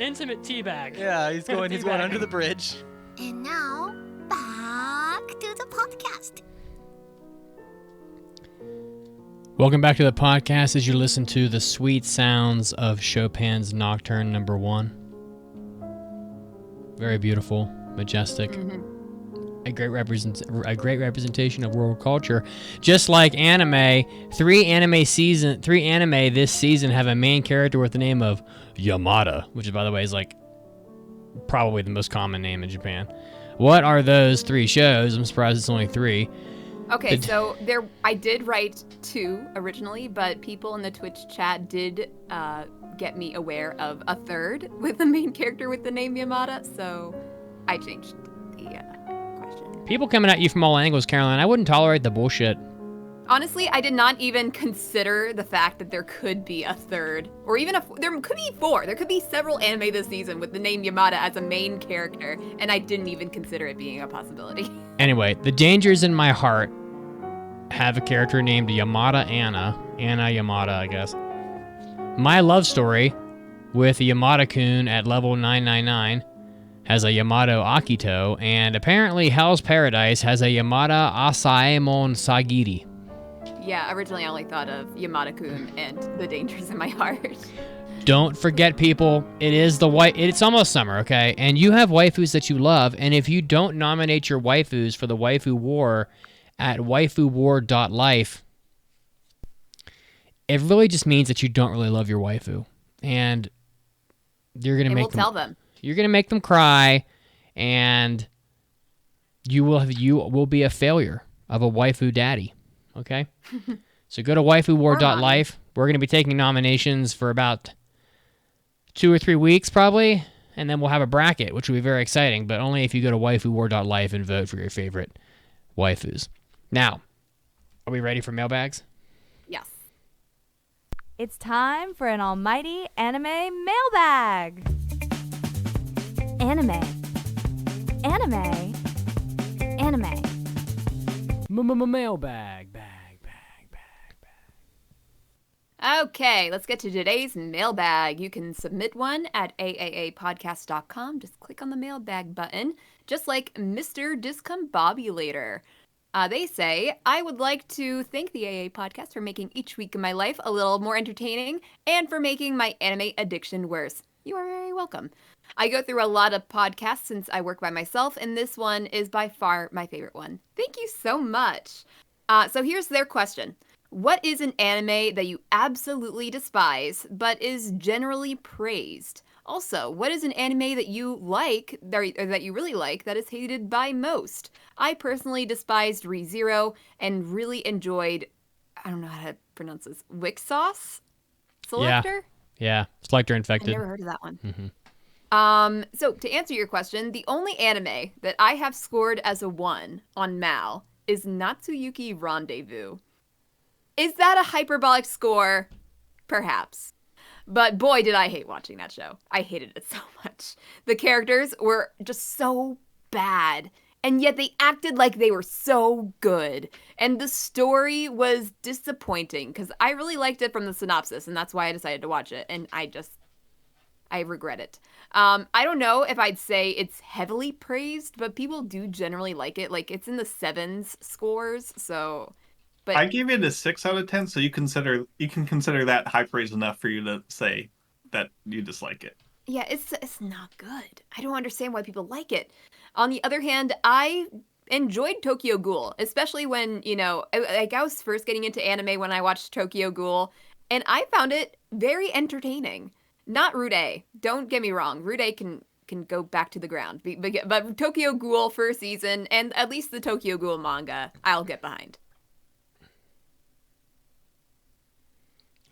intimate tea bag. Yeah, he's going under the bridge. And now, back to the podcast. Welcome back to the podcast as you listen to the sweet sounds of Chopin's Nocturne No. 1. Very beautiful, majestic. A great representation of world culture. Just like anime, three anime this season have a main character with the name of Yamada, which by the way is like probably the most common name in Japan. What are those 3 shows? I'm surprised it's only 3. Okay, so I did write 2 originally, but people in the Twitch chat did get me aware of a 3rd with the main character with the name Yamada, so I changed the question. People coming at you from all angles, Caroline. I wouldn't tolerate the bullshit. Honestly, I did not even consider the fact that there could be a 3rd, or even there could be 4. There could be several anime this season with the name Yamada as a main character, and I didn't even consider it being a possibility. Anyway, the Dangers in My Heart have a character named Yamada Anna Yamada, I guess. My Love Story with Yamada-kun at level 999 has a Yamato Akito, and apparently Hell's Paradise has a Yamada Asaemon Sagiri. Yeah, originally I only thought of Yamada-kun and The Dangers in My Heart. Don't forget, people, it's almost summer, okay? And you have waifus that you love, and if you don't nominate your waifus for the Waifu War at waifuwar.life, it really just means that you don't really love your waifu. And you're going to tell them. You're going to make them cry, and you will be a failure of a waifu daddy, okay? So go to waifuwar.life. We're going to be taking nominations for about 2 or 3 weeks probably, and then we'll have a bracket, which will be very exciting, but only if you go to waifuwar.life and vote for your favorite waifus. Now, are we ready for mailbags? Yes. It's time for an almighty anime mailbag. Anime. Mailbag. Okay, let's get to today's mailbag. You can submit one at AAApodcast.com. Just click on the mailbag button, just like Mr. Discombobulator. They say, I would like to thank the AA podcast for making each week of my life a little more entertaining and for making my anime addiction worse. You are very welcome. I go through a lot of podcasts since I work by myself, and this one is by far my favorite one. Thank you so much. So here's their question. What is an anime that you absolutely despise, but is generally praised? Also, what is an anime that you like, or that you really like, that is hated by most? I personally despised ReZero and really enjoyed, I don't know how to pronounce this, Wixauce Selector? Yeah, Selector Infected. I've never heard of that one. So to answer your question, the only anime that I have scored as a 1 on Mal is Natsuyuki Rendezvous. Is that a hyperbolic score? Perhaps. But boy, did I hate watching that show. I hated it so much. The characters were just so bad, and yet they acted like they were so good. And the story was disappointing, because I really liked it from the synopsis, and that's why I decided to watch it, and I regret it. I don't know if I'd say it's heavily praised, but people do generally like it. Like, it's in the 7s scores, so... But I gave it a 6 out of 10, so you can consider that high praise enough for you to say that you dislike it. Yeah, it's not good. I don't understand why people like it. On the other hand, I enjoyed Tokyo Ghoul, especially when, I was first getting into anime when I watched Tokyo Ghoul, and I found it very entertaining. Not Rude. Don't get me wrong. Rude can go back to the ground. But Tokyo Ghoul first season, and at least the Tokyo Ghoul manga, I'll get behind.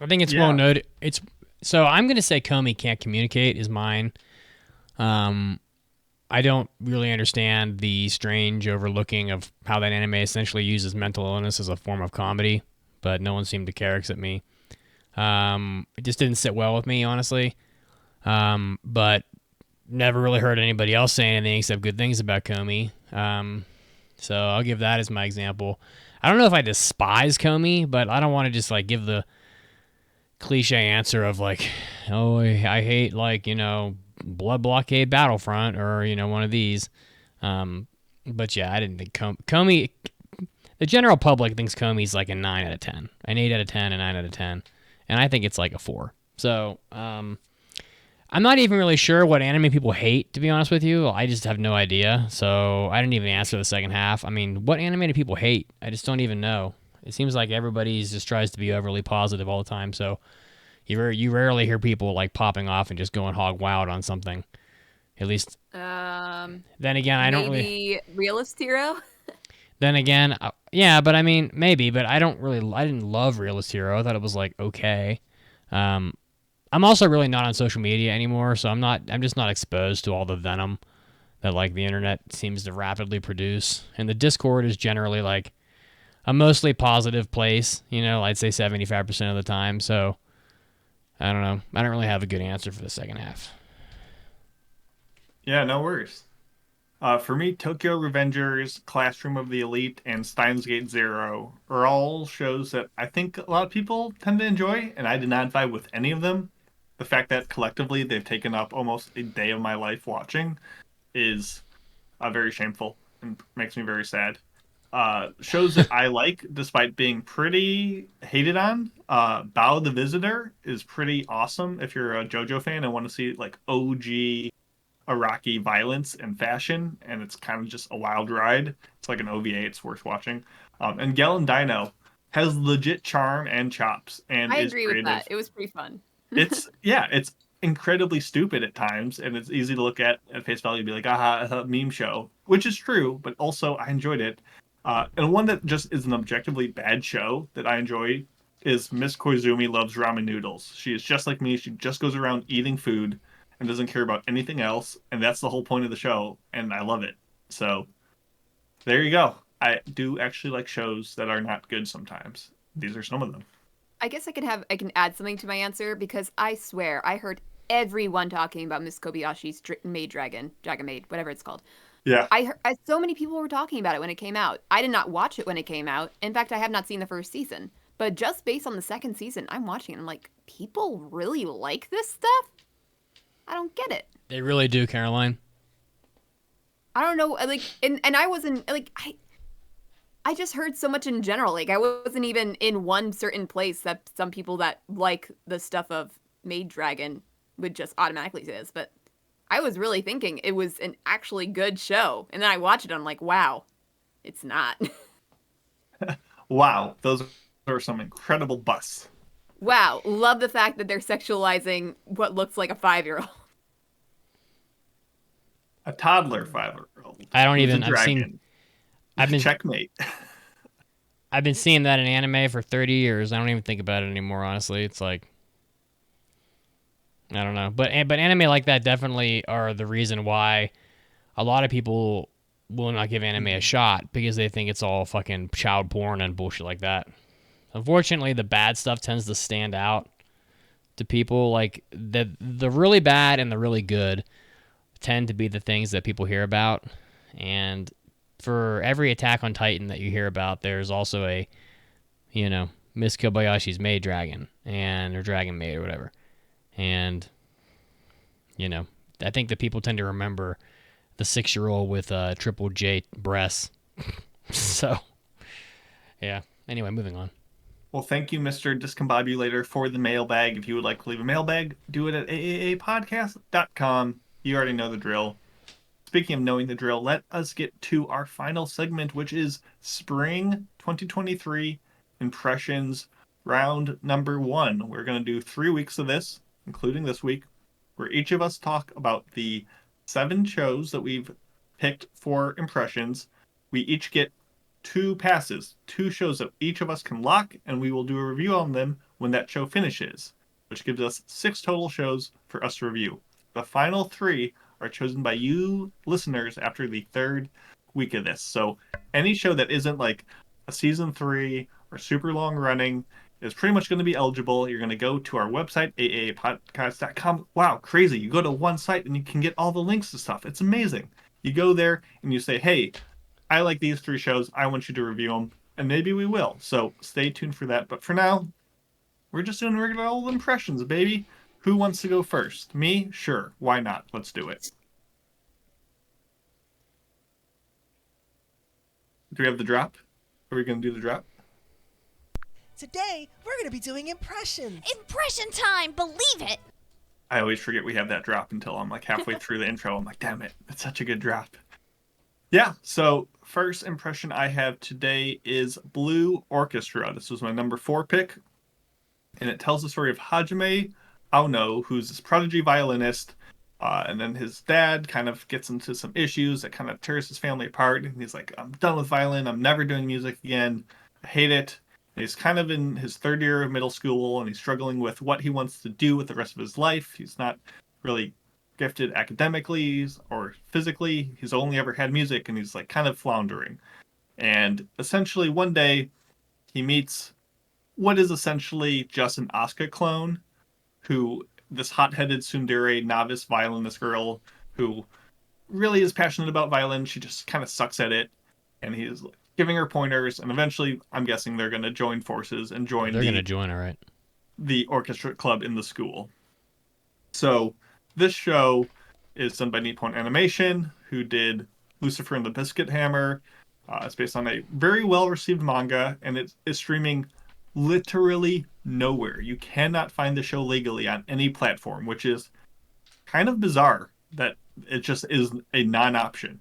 I think it's well noted. So I'm going to say Komi Can't Communicate is mine. I don't really understand the strange overlooking of how that anime essentially uses mental illness as a form of comedy, but no one seemed to care except me. It just didn't sit well with me, honestly. But never really heard anybody else say anything except good things about Komi. So I'll give that as my example. I don't know if I despise Komi, but I don't want to just like give the cliche answer of like, oh, I hate like, Blood Blockade Battlefront or, one of these. But yeah, I didn't think Komi, the general public thinks Komi's like a 9 out of 10, an 8 out of 10, a 9 out of 10. And I think it's like a 4. So, I'm not even really sure what anime people hate, to be honest with you. I just have no idea. So I didn't even answer the second half. I mean, what anime do people hate? I just don't even know. It seems like everybody just tries to be overly positive all the time. So you rarely hear people like popping off and just going hog wild on something. At least. Then again, I don't really. Maybe Realist Hero. Then again, yeah, but I mean, maybe, but I didn't love Realist Hero. I thought it was like okay. I'm also really not on social media anymore, so I'm just not exposed to all the venom that like the internet seems to rapidly produce. And the Discord is generally like a mostly positive place, I'd say 75% of the time. So I don't know. I don't really have a good answer for the second half. Yeah, no worries. For me, Tokyo Revengers, Classroom of the Elite, and Steins Gate Zero are all shows that I think a lot of people tend to enjoy, and I did not vibe with any of them. The fact that collectively they've taken up almost a day of my life watching is very shameful and makes me very sad. Shows that I like, despite being pretty hated on, Bao the Visitor is pretty awesome if you're a JoJo fan and want to see like OG Iraqi violence and fashion, and it's kind of just a wild ride. It's like an OVA, it's worth watching. And Galen Dino has legit charm and chops, and I is agree creative. with that. It was pretty fun. It's incredibly stupid at times, and it's easy to look at face value and be like, aha, a meme show, which is true, but also I enjoyed it. And one that just is an objectively bad show that I enjoy is Miss Koizumi Loves Ramen Noodles. She is just like me. She just goes around eating food and doesn't care about anything else, and that's the whole point of the show, and I love it. So there you go. I do actually like shows that are not good sometimes. These are some of them. I guess I can add something to my answer, because I swear I heard everyone talking about Miss Kobayashi's Maid Dragon Maid, whatever it's called. Yeah. So many people were talking about it when it came out. I did not watch it when it came out. In fact, I have not seen the first season. But just based on the second season, I'm watching it. I'm like, people really like this stuff? I don't get it. They really do, Caroline. I don't know, like, and I wasn't, like, I just heard so much in general. Like, I wasn't even in one certain place that some people that like the stuff of Maid Dragon would just automatically say this. But I was really thinking it was an actually good show. And then I watched it, I'm like, wow, it's not. Wow, those are some incredible busts. Wow, love the fact that they're sexualizing what looks like a 5-year-old. A toddler 5-year-old. I don't even. I've been checkmate. I've been seeing that in anime for 30 years. I don't even think about it anymore. Honestly, it's like I don't know, but anime like that definitely are the reason why a lot of people will not give anime a shot, because they think it's all fucking child porn and bullshit like that. Unfortunately, the bad stuff tends to stand out to people. Like the really bad and the really good tend to be the things that people hear about. And for every Attack on Titan that you hear about, there's also a, Miss Kobayashi's Maid Dragon or Dragon Maid or whatever. And, I think that people tend to remember the 6-year-old with triple J breasts. So, yeah. Anyway, moving on. Well, thank you, Mr. Discombobulator, for the mailbag. If you would like to leave a mailbag, do it at aapodcast.com. You already know the drill. Speaking of knowing the drill, let us get to our final segment, which is Spring 2023 Impressions Round Number 1. We're going to do 3 weeks of this, including this week, where each of us talk about the 7 shows that we've picked for impressions. We each get 2 passes, 2 shows that each of us can lock, and we will do a review on them when that show finishes, which gives us 6 total shows for us to review. The final 3 are chosen by you listeners after the 3rd week of this. So any show that isn't like a season 3 or super long running is pretty much going to be eligible. You're going to go to our website, aapodcast.com. Wow, crazy. You go to one site and you can get all the links to stuff. It's amazing. You go there and you say, hey, I like these 3 shows. I want you to review them. And maybe we will. So stay tuned for that. But for now, we're just doing regular old impressions, baby. Who wants to go first? Me? Sure. Why not? Let's do it. Do we have the drop? Are we going to do the drop? Today, we're going to be doing impressions. Impression time, believe it. I always forget we have that drop until I'm like halfway through the intro. I'm like, damn it, it's such a good drop. Yeah, so first impression I have today is Blue Orchestra. This was my number 4 pick. And it tells the story of Hajime Aono, who's this prodigy violinist. And then his dad kind of gets into some issues that kind of tears his family apart. And he's like, I'm done with violin. I'm never doing music again. I hate it. And he's kind of in his 3rd year of middle school, and he's struggling with what he wants to do with the rest of his life. He's not really gifted academically or physically. He's only ever had music, and he's like kind of floundering. And essentially one day he meets what is essentially just an Asuka clone, who this hot-headed tsundere novice violinist girl who really is passionate about violin. She just kind of sucks at it, and he's giving her pointers, and eventually I'm guessing they're going to join forces and join all right, the orchestra club in the school. So this show is done by Nippon Animation, who did Lucifer and the Biscuit Hammer. It's based on a very well-received manga, and it is streaming literally nowhere. You cannot find the show legally on any platform, which is kind of bizarre that it just is a non-option.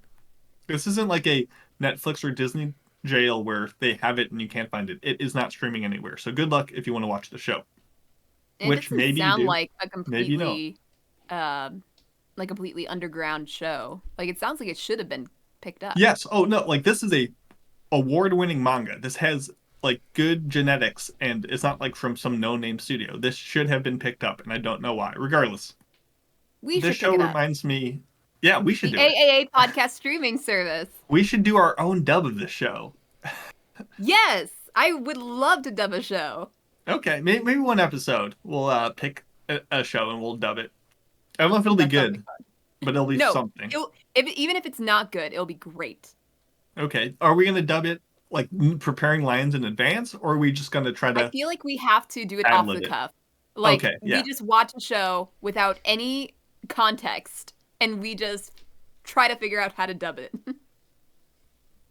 This isn't like a Netflix or Disney jail where they have it and you can't find it. It is not streaming anywhere. So good luck if you want to watch the show. Which maybe sound like a completely completely underground show. Like, it sounds like it should have been picked up. Yes. Oh no, like this is a award-winning manga. This has like good genetics, and it's not like from some no-name studio. This should have been picked up, and I don't know why. Regardless, this show reminds me. Yeah, we should do it. AAA podcast streaming service. We should do our own dub of this show. Yes, I would love to dub a show. Okay, maybe one episode we'll pick a show and we'll dub it. I don't know if it'll be good, but it'll be something. Even if it's not good, it'll be great. Okay, are we gonna dub it like preparing lines in advance, or are we just gonna try to? I feel like we have to do it off the cuff. Like, we just watch a show without any context, and we just try to figure out how to dub it.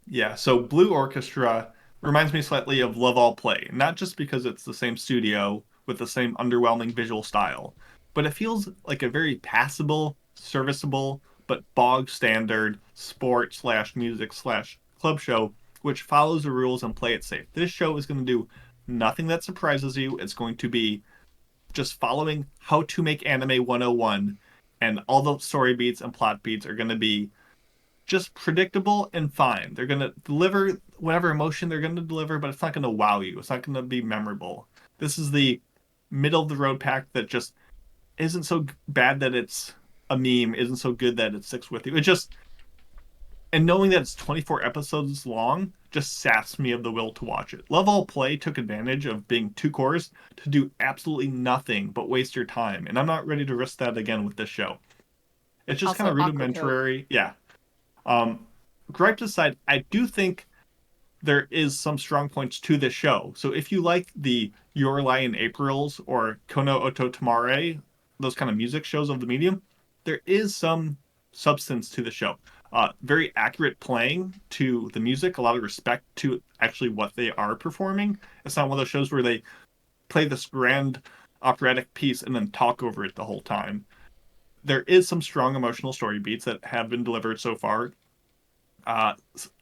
Yeah, so Blue Orchestra reminds me slightly of Love All Play, not just because it's the same studio with the same underwhelming visual style, but it feels like a very passable, serviceable, but bog standard sport/music/club show, which follows the rules and play it safe. This show is going to do nothing that surprises you. It's going to be just following how to make anime 101, and all the story beats and plot beats are going to be just predictable and fine. They're going to deliver whatever emotion they're going to deliver, but it's not going to wow you. It's not going to be memorable. This is the middle of the road pack that just isn't so bad that it's a meme, isn't so good that it sticks with you. It just, and knowing that it's 24 episodes long just saps me of the will to watch it. Love All Play took advantage of being 2 cores to do absolutely nothing but waste your time, and I'm not ready to risk that again with this show. It's just kind of rudimentary. Yeah. Gripes aside, I do think there is some strong points to this show. So if you like the Your Lie in Aprils or Kono Oto Tamare, those kind of music shows of the medium, there is some substance to the show. Very accurate playing to the music, a lot of respect to actually what they are performing. It's not one of those shows where they play this grand operatic piece and then talk over it the whole time. There is some strong emotional story beats that have been delivered so far.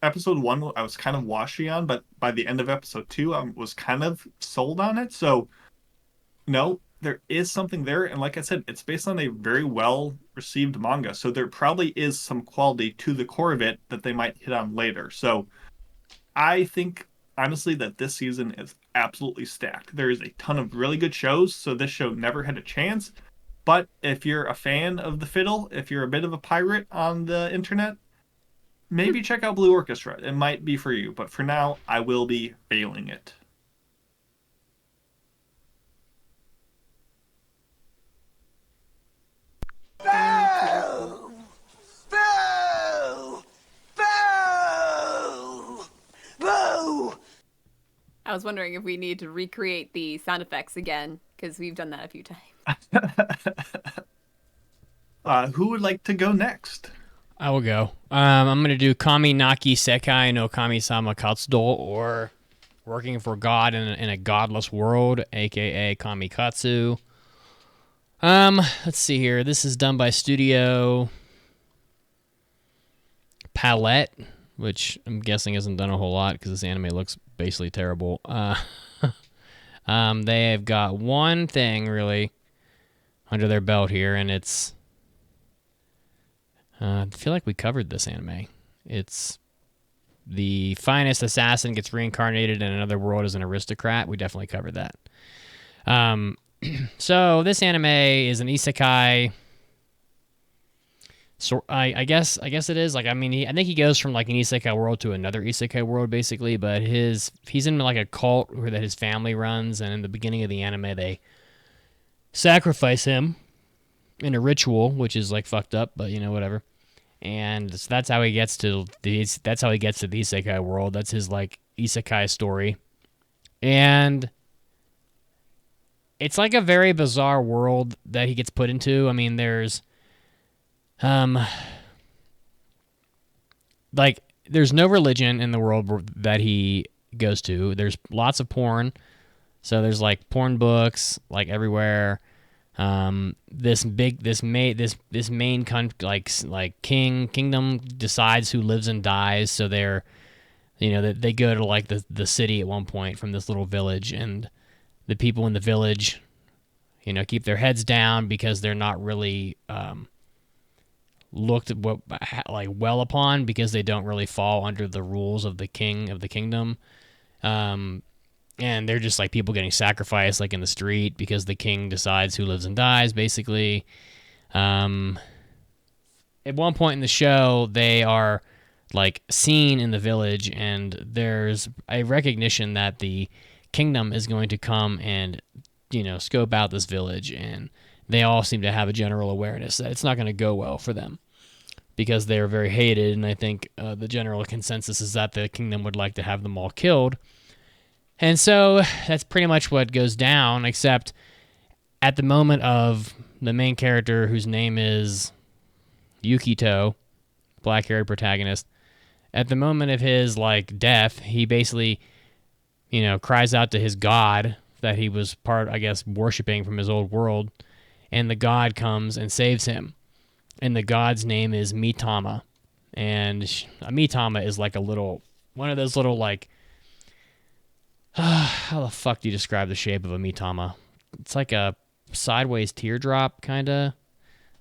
Episode 1 I was kind of washy on, but by the end of episode 2 I was kind of sold on it. So no, there is something there, and like I said, it's based on a very well received manga, so there probably is some quality to the core of it that they might hit on later. So I think honestly that this season is absolutely stacked. There is a ton of really good shows, so this show never had a chance, But if you're a fan of the fiddle, if you're a bit of a pirate on the internet, maybe check out Blue Orchestra. It might be for you, but for now, I will be failing it. Boo! Boo! Boo! Boo! I was wondering if we need to recreate the sound effects again, because we've done that a few times. Who would like to go next? I will go. I'm going to do Kami Naki Sekai no Kami-sama Katsudo, or Working for God in a Godless World, aka KamiKatsu. Let's see here. This is done by Studio Palette, which I'm guessing hasn't done a whole lot because this anime looks basically terrible. They have got one thing really under their belt here, and it's I feel like we covered this anime. It's the finest assassin gets reincarnated in another world as an aristocrat. We definitely covered that. So this anime is an isekai. So I guess it is. Like, I mean, I think he goes from like an isekai world to another isekai world basically, but he's in like a cult that his family runs, and in the beginning of the anime they sacrifice him in a ritual, which is like fucked up, but you know, whatever. And so that's how he gets to the isekai world. That's his like isekai story. And it's like a very bizarre world that he gets put into. I mean, there's there's no religion in the world that he goes to. There's lots of porn. So there's like porn books like everywhere. This main kingdom decides who lives and dies. So they're, you know, they go to like the city at one point from this little village, and the people in the village, you know, keep their heads down because they're not really looked well upon, because they don't really fall under the rules of the king of the kingdom. And they're just like people getting sacrificed like in the street because the king decides who lives and dies, basically. At one point in the show, they are like seen in the village, and there's a recognition that the kingdom is going to come and, you know, scope out this village, and they all seem to have a general awareness that it's not going to go well for them because they're very hated, and I think the general consensus is that the kingdom would like to have them all killed. And so that's pretty much what goes down, except at the moment of the main character, whose name is Yukito, black-haired protagonist, at the moment of his like death, he basically, you know, cries out to his god that he was worshiping from his old world, and the god comes and saves him. And the god's name is Mitama. And Mitama is like one of those little like, how the fuck do you describe the shape of a Mitama? It's like a sideways teardrop, kind of.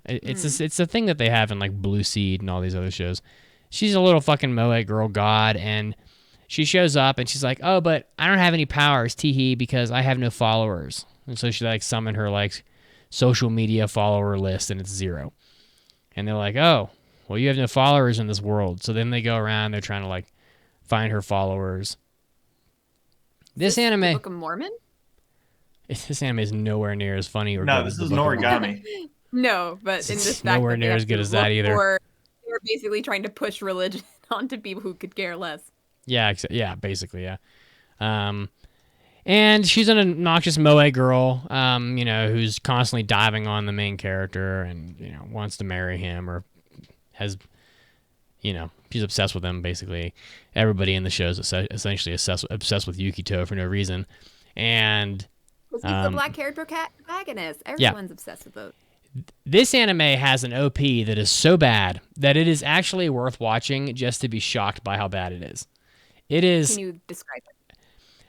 It's a thing that they have in like Blue Seed and all these other shows. She's a little fucking moe girl god, and she shows up and she's like, oh, but I don't have any powers, teehee, because I have no followers. And so she like summoned her like social media follower list, and it's 0. And they're like, oh, well, you have no followers in this world. So then they go around, they're trying to like find her followers. This anime, the Book of Mormon? This anime is nowhere near as funny or no, good this as the is Book of Mormon. Noragami. No, but in this It's fact nowhere that they near have as good to as that look either. They're basically trying to push religion onto people who could care less. Yeah, basically, yeah. And she's an obnoxious moe girl, you know, who's constantly diving on the main character and, you know, wants to marry him, or has, you know, she's obsessed with him, basically. Everybody in the show is essentially obsessed with Yukito for no reason. And He's the black-haired protagonist. Everyone's obsessed with those. This anime has an OP that is so bad that it is actually worth watching just to be shocked by how bad it is. It is. Can you describe it?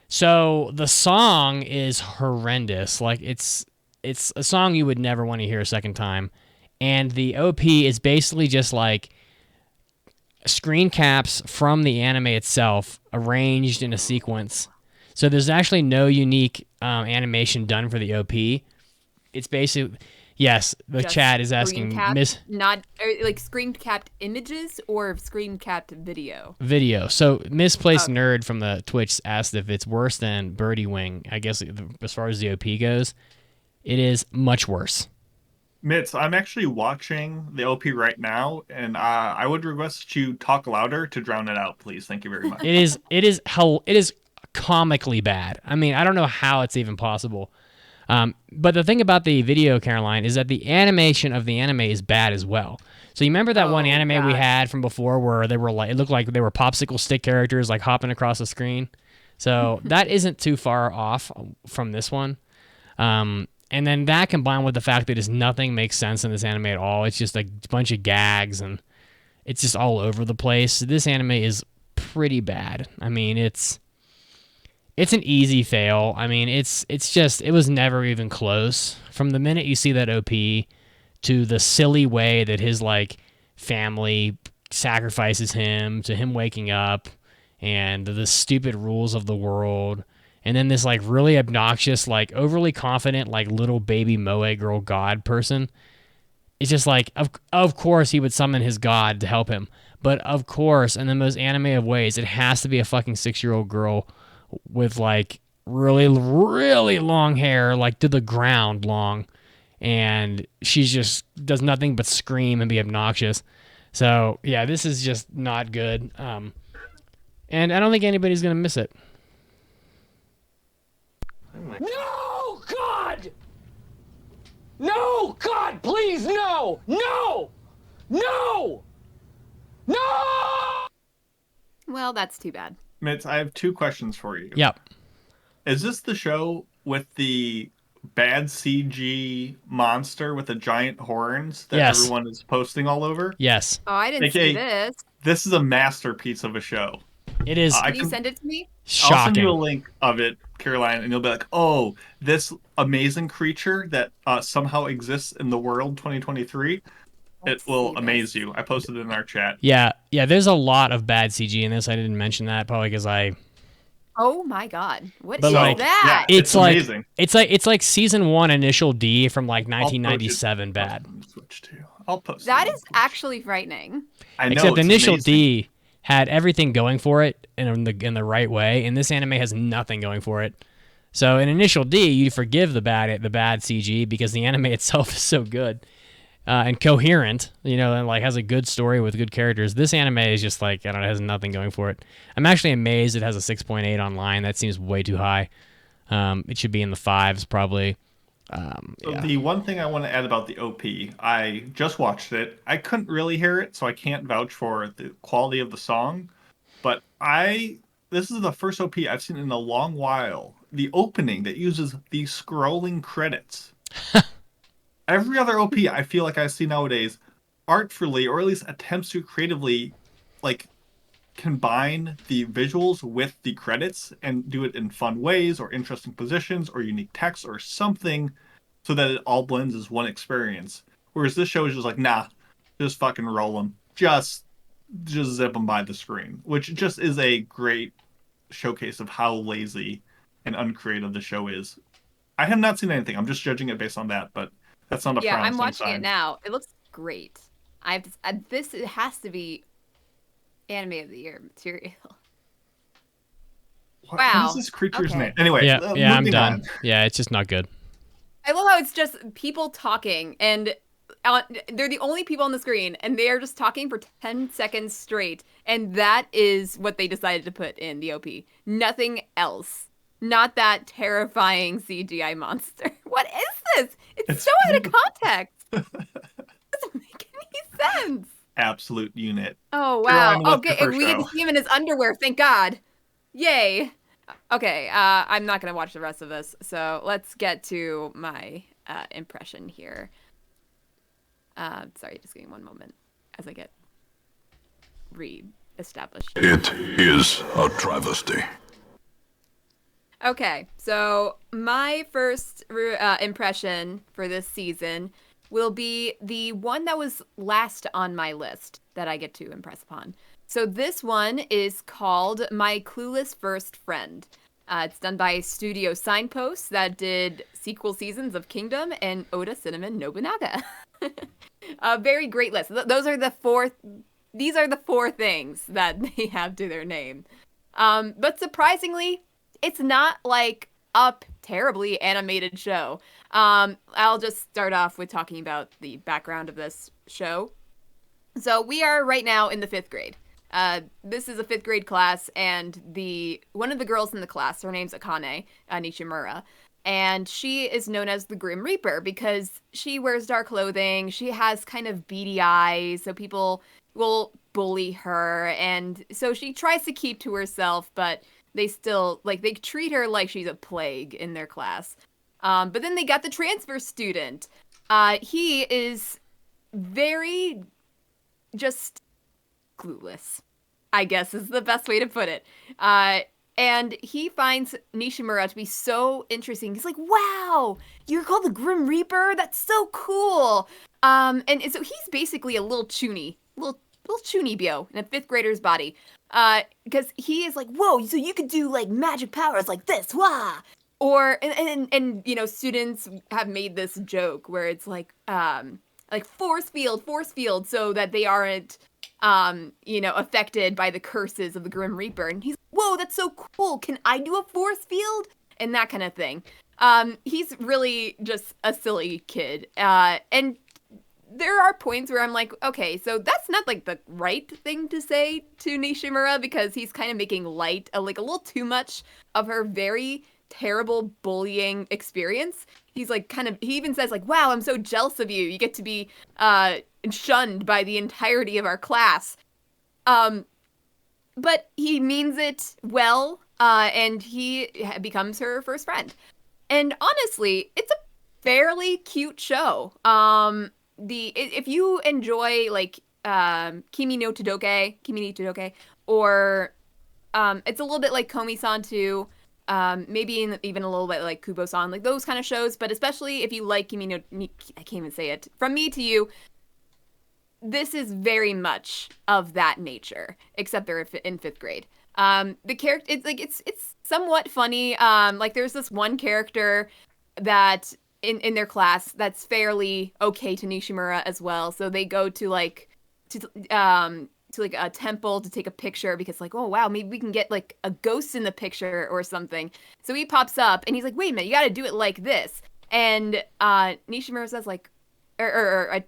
So the song is horrendous. Like it's a song you would never want to hear a second time. And the OP is basically just like screen caps from the anime itself arranged in a sequence. So there's actually no unique animation done for the OP. It's basically, Yes, the Just chat is asking not like screen capped images or screen capped video. Video. So Misplaced Nerd from the Twitch asked if it's worse than Birdie Wing. I guess as far as the OP goes, it is much worse. Mitz, I'm actually watching the OP right now, and I would request you talk louder to drown it out, please. Thank you very much. It is comically bad. I mean, I don't know how it's even possible. But the thing about the video, Caroline, is that the animation of the anime is bad as well. So you remember that one anime we had from before where they were like, it looked like they were popsicle stick characters like hopping across the screen. So that isn't too far off from this one. And then that combined with the fact that nothing makes sense in this anime at all. It's just a bunch of gags and it's just all over the place. This anime is pretty bad. I mean, it's an easy fail. I mean, it was never even close. From the minute you see that OP to the silly way that his like family sacrifices him, to him waking up, and the stupid rules of the world, and then this like really obnoxious, like overly confident, like little baby moe girl god person. It's just like, of course he would summon his god to help him. But of course, in the most anime of ways, it has to be a fucking 6-year-old girl with like really, really long hair, like to the ground long, and she just does nothing but scream and be obnoxious. So yeah, this is just not good. And I don't think anybody's gonna miss it. No, God! No, God, please, no! No! No! No! Well, that's too bad. Mitz, I have 2 questions for you. Yep. Is this the show with the bad CG monster with the giant horns that everyone is posting all over? Yes. Oh, I didn't see this. This is a masterpiece of a show. It is. Can you send it to me? Shocking. I'll send you a link of it, Caroline, and you'll be like, oh, this amazing creature that somehow exists in the world 2023. It will amaze you. I posted it in our chat. Yeah, there's a lot of bad CG in this. I didn't mention that probably because Oh my God! What but is like, that? Yeah, it's like amazing. It's like season 1 Initial D from like 1997 bad. I'll post that is actually frightening. I know. Except Initial amazing. D had everything going for it in the right way, and this anime has nothing going for it. So in Initial D, you forgive the bad CG because the anime itself is so good. And coherent, and like has a good story with good characters. This anime is just like, I don't know, has nothing going for it. I'm actually amazed it has a 6.8 online. That seems way too high. It should be in the 5s probably. So the one thing I want to add about the OP, I just watched it. I couldn't really hear it, so I can't vouch for the quality of the song. But this is the first OP I've seen in a long while. The opening that uses the scrolling credits. Every other OP I feel like I see nowadays artfully, or at least attempts to creatively, like, combine the visuals with the credits and do it in fun ways or interesting positions or unique text or something so that it all blends as one experience. Whereas this show is just like, nah, just fucking roll them. Just zip them by the screen, which just is a great showcase of how lazy and uncreative the show is. I have not seen anything. I'm just judging it based on that, but that's not a promising I'm watching sign. it now. It looks great. This has to be anime of the year material. Wow. What is this creature's name? Anyway, yeah, I'm done. On. Yeah, it's just not good. I love how it's just people talking, and they're the only people on the screen, and they are just talking for 10 seconds straight, and that is what they decided to put in the OP. Nothing else. Not that terrifying CGI monster. What is this? It's so out of context. It doesn't make any sense. Absolute unit. Oh, wow. Okay, we get to see him in his underwear. Thank God. Yay. Okay, I'm not going to watch the rest of this, so let's get to my impression here. Sorry, just give me one moment as I get re-established. It is a travesty. Okay, so my first impression for this season will be the one that was last on my list that I get to impress upon. So this one is called My Clueless First Friend. It's done by Studio Signpost that did sequel seasons of Kingdom and Oda Cinnamon Nobunaga. A very great list. These are the four things that they have to their name. But surprisingly, it's not like a terribly animated show. I'll just start off with talking about the background of this show. So we are right now in the 5th grade. This is a 5th grade class, and one of the girls in the class, her name's Akane Nishimura, and she is known as the Grim Reaper because she wears dark clothing. She has kind of beady eyes, so people will bully her, and so she tries to keep to herself, but they still, they treat her like she's a plague in their class. But then they got the transfer student. He is very just clueless, I guess is the best way to put it. And he finds Nishimura to be so interesting. He's like, wow, you're called the Grim Reaper? That's so cool. And so he's basically a little chunibyo in a 5th grader's body. Because he is like, whoa, so you could do like magic powers like this, wah! Or, and you know, students have made this joke where it's like force field, so that they aren't affected by the curses of the Grim Reaper. And he's, whoa, that's so cool. Can I do a force field? And that kind of thing. He's really just a silly kid. And there are points where I'm like, okay, so that's not like the right thing to say to Nishimura, because he's kind of making light, like a little too much of her very terrible bullying experience. He's like he even says like, wow, I'm so jealous of you. You get to be shunned by the entirety of our class. But he means it well, and he becomes her first friend. And honestly, it's a fairly cute show. If you enjoy like Kimi no Todoke, or it's a little bit like Komi-san too. Maybe even a little bit like Kubo-san, like those kind of shows, but especially if you like I can't even say it. From Me to You, this is very much of that nature, except they're in 5th grade. The character, it's somewhat funny. Like there's this one character that in their class that's fairly okay to Nishimura as well. So they go to a temple to take a picture because like, oh wow, maybe we can get like a ghost in the picture or something. So he pops up and he's like, wait a minute, you got to do it like this. And Nishimura says like, the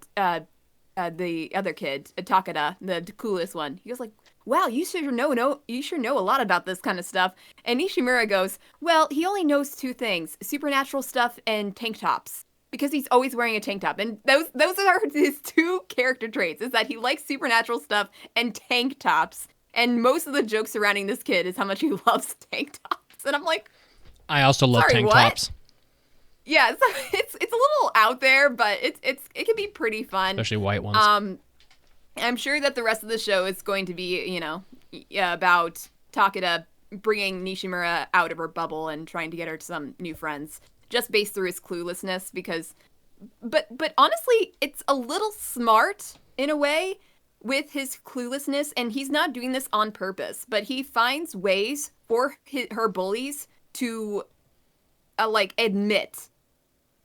other kid, Takada, the coolest one, he goes like, wow, you sure know a lot about this kind of stuff. And Nishimura goes, well, he only knows 2 things, supernatural stuff and tank tops. Because he's always wearing a tank top. And those are his 2 character traits, is that he likes supernatural stuff and tank tops. And most of the jokes surrounding this kid is how much he loves tank tops. And I'm like, I also love tank tops. Yeah, so it's a little out there, but it can be pretty fun. Especially white ones. I'm sure that the rest of the show is going to be, about Takeda bringing Nishimura out of her bubble and trying to get her some new friends. Just based through his cluelessness, but honestly, it's a little smart in a way with his cluelessness, and he's not doing this on purpose, but he finds ways for her bullies to admit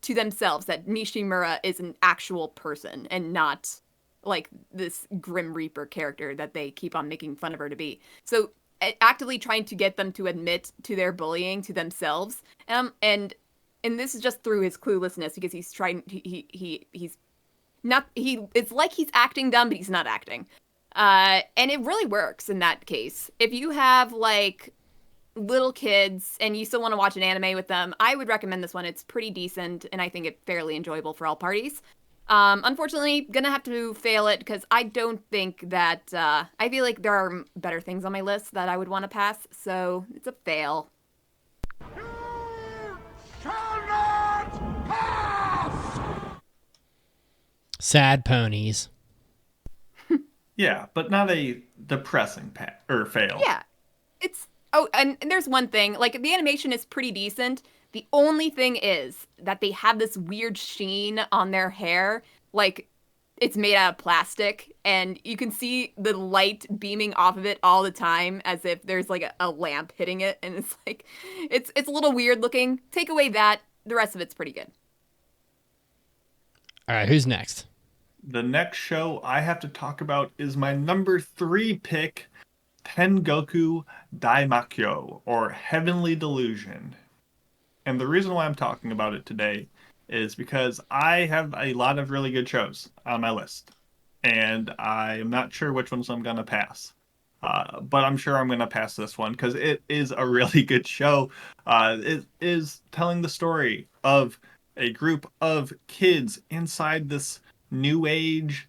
to themselves that Nishimura is an actual person and not like this Grim Reaper character that they keep on making fun of her to be. So actively trying to get them to admit to their bullying to themselves, and this is just through his cluelessness, because he's trying. He's not. It's like he's acting dumb, but he's not acting. And it really works in that case. If you have like little kids and you still want to watch an anime with them, I would recommend this one. It's pretty decent, and I think it's fairly enjoyable for all parties. Unfortunately, gonna have to fail it because I don't think that. I feel like there are better things on my list that I would want to pass, so it's a fail. Sad ponies. Yeah, but not a depressing fail. Yeah. And there's one thing, like the animation is pretty decent. The only thing is that they have this weird sheen on their hair. Like it's made out of plastic, and you can see the light beaming off of it all the time, as if there's like a lamp hitting it, and it's like it's a little weird looking. Take away that, the rest of it's pretty good. All right, who's next? The next show I have to talk about is my number 3 pick, Tengoku Daimakyo, or Heavenly Delusion. And the reason why I'm talking about it today is because I have a lot of really good shows on my list, and I am not sure which ones I'm going to pass. But I'm sure I'm going to pass this one because it is a really good show. It is telling the story of a group of kids inside this new age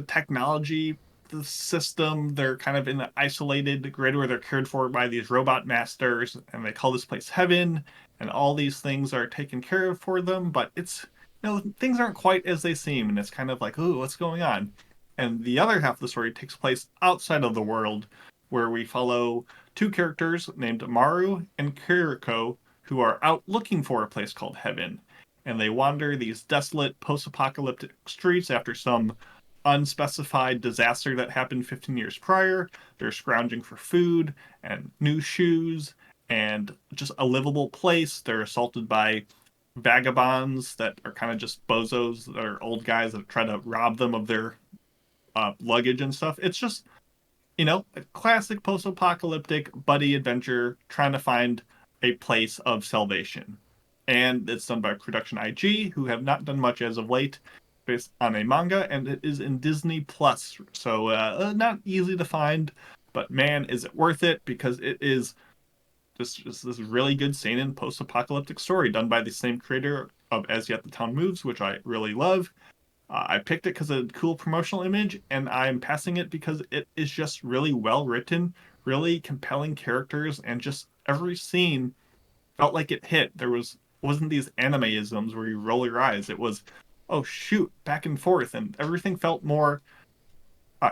technology the system. They're kind of in an isolated grid where they're cared for by these robot masters, and they call this place heaven, and all these things are taken care of for them, but it's, things aren't quite as they seem, and it's kind of like, ooh, what's going on? And the other half of the story takes place outside of the world, where we follow 2 characters named Maru and Kiriko, who are out looking for a place called heaven. And they wander these desolate post-apocalyptic streets after some unspecified disaster that happened 15 years prior. They're scrounging for food and new shoes and just a livable place. They're assaulted by vagabonds that are kind of just bozos, that are old guys that try to rob them of their luggage and stuff. It's just, a classic post-apocalyptic buddy adventure trying to find a place of salvation. And it's done by Production IG, who have not done much as of late, based on a manga, and it is in Disney Plus. So not easy to find, but man, is it worth it, because it is just this really good seinen post-apocalyptic story done by the same creator of As Yet the Town Moves, which I really love. I picked it because of a cool promotional image, and I'm passing it because it is just really well written, really compelling characters, and just every scene felt like it hit. There wasn't these anime-isms where you roll your eyes. It was, oh shoot, back and forth, and everything felt more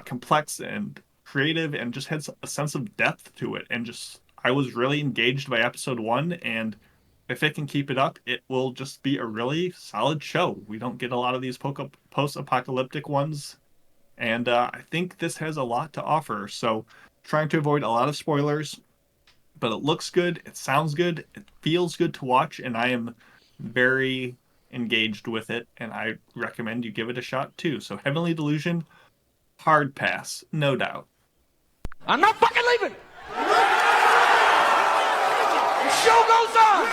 complex and creative, and just had a sense of depth to it. And just, I was really engaged by episode 1, and if it can keep it up, it will just be a really solid show. We don't get a lot of these post-apocalyptic ones, and I think this has a lot to offer. So, trying to avoid a lot of spoilers, but it looks good, it sounds good, it feels good to watch, and I am very engaged with it, and I recommend you give it a shot too. So Heavenly Delusion, hard pass, no doubt. I'm not fucking leaving! The show goes on!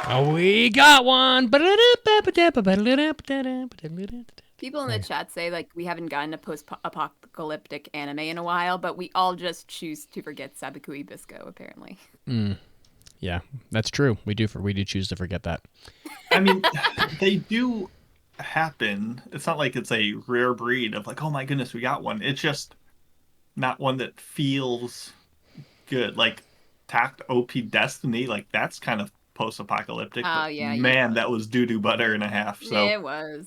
Oh, we got one! People in the chat say, like, we haven't gotten a post-apocalyptic anime in a while, but we all just choose to forget Sabikui Bisco, apparently. Yeah, that's true. We do choose to forget that. I mean, they do happen. It's not like it's a rare breed of like, oh my goodness, we got one. It's just not one that feels good. Like Tact OP Destiny, like that's kind of post-apocalyptic. Oh, yeah. Man, that was doo-doo butter and a half. So it was.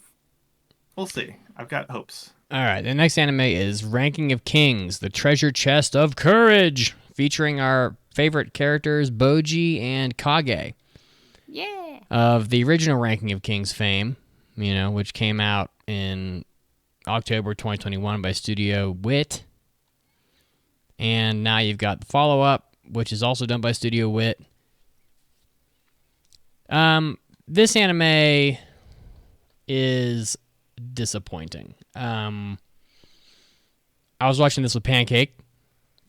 We'll see. I've got hopes. All right, the next anime is Ranking of Kings, The Treasure Chest of Courage, featuring our favorite characters, Boji and Kage. Yeah. Of the original Ranking of Kings fame, which came out in October 2021 by Studio Wit. And now you've got the follow-up, which is also done by Studio Wit. This anime is disappointing. I was watching this with Pancake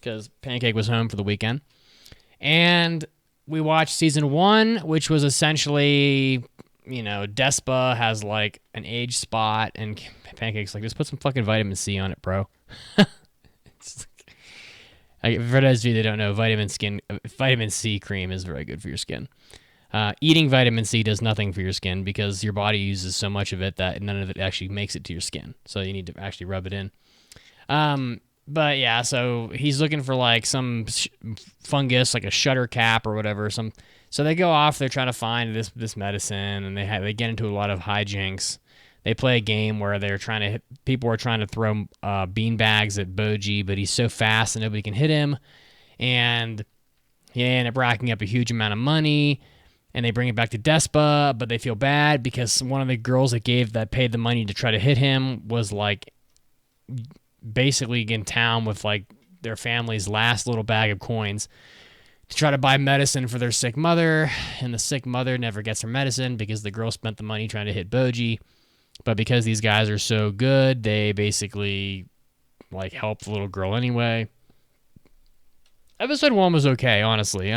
because Pancake was home for the weekend, and we watched season 1, which was essentially, Despa has like an age spot, and Pancake's like, just put some fucking vitamin C on it, bro. For those of you that don't know, vitamin C cream is very good for your skin. Eating vitamin C does nothing for your skin because your body uses so much of it that none of it actually makes it to your skin. So you need to actually rub it in. But yeah, so he's looking for like some fungus, like a shutter cap or whatever. So they go off. They're trying to find this medicine, and they get into a lot of hijinks. They play a game where people are trying to throw bean bags at Boji, but he's so fast and nobody can hit him. And he ended up racking up a huge amount of money. and they bring it back to Despa, but they feel bad because one of the girls that paid the money to try to hit him was like basically in town with like their family's last little bag of coins to try to buy medicine for their sick mother, and the sick mother never gets her medicine because the girl spent the money trying to hit Boji. But because these guys are so good, they basically like help the little girl anyway. Episode 1 was okay, honestly.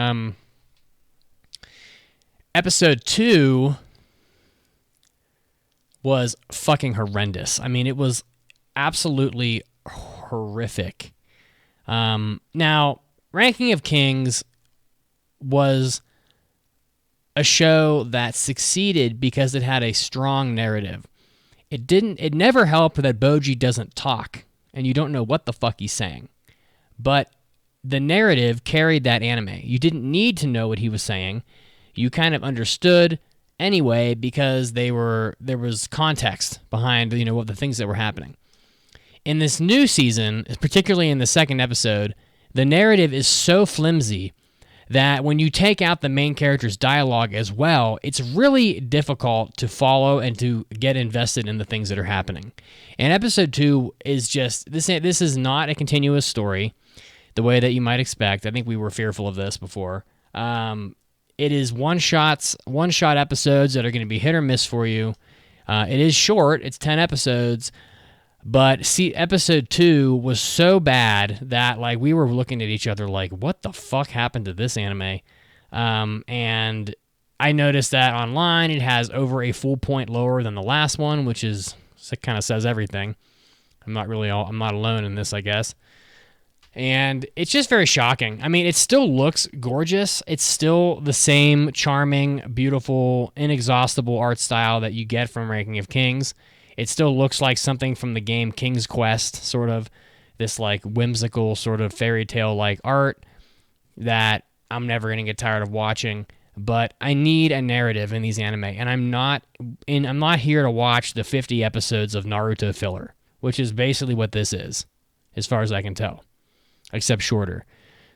Episode 2 was fucking horrendous. I mean, it was absolutely horrific. Now, Ranking of Kings was a show that succeeded because it had a strong narrative. It never helped that Boji doesn't talk, and you don't know what the fuck he's saying. But the narrative carried that anime. You didn't need to know what he was saying. You kind of understood anyway because there was context behind, what the things that were happening. In this new season, particularly in the second episode, the narrative is so flimsy that when you take out the main character's dialogue as well, it's really difficult to follow and to get invested in the things that are happening. And episode 2 is just, this is not a continuous story the way that you might expect. I think we were fearful of this before. It is one-shot episodes that are going to be hit or miss for you. It is short. It's 10 episodes. But see, episode 2 was so bad that like we were looking at each other like, what the fuck happened to this anime? And I noticed that online it has over a full point lower than the last one, which is kind of says everything. I'm not alone in this, I guess. And it's just very shocking. I mean, it still looks gorgeous. It's still the same charming, beautiful, inexhaustible art style that you get from Ranking of Kings. It still looks like something from the game King's Quest, sort of this like whimsical sort of fairy tale like art that I'm never going to get tired of watching. But I need a narrative in these anime, and I'm not here to watch the 50 episodes of Naruto filler, which is basically what this is, as far as I can tell, except shorter.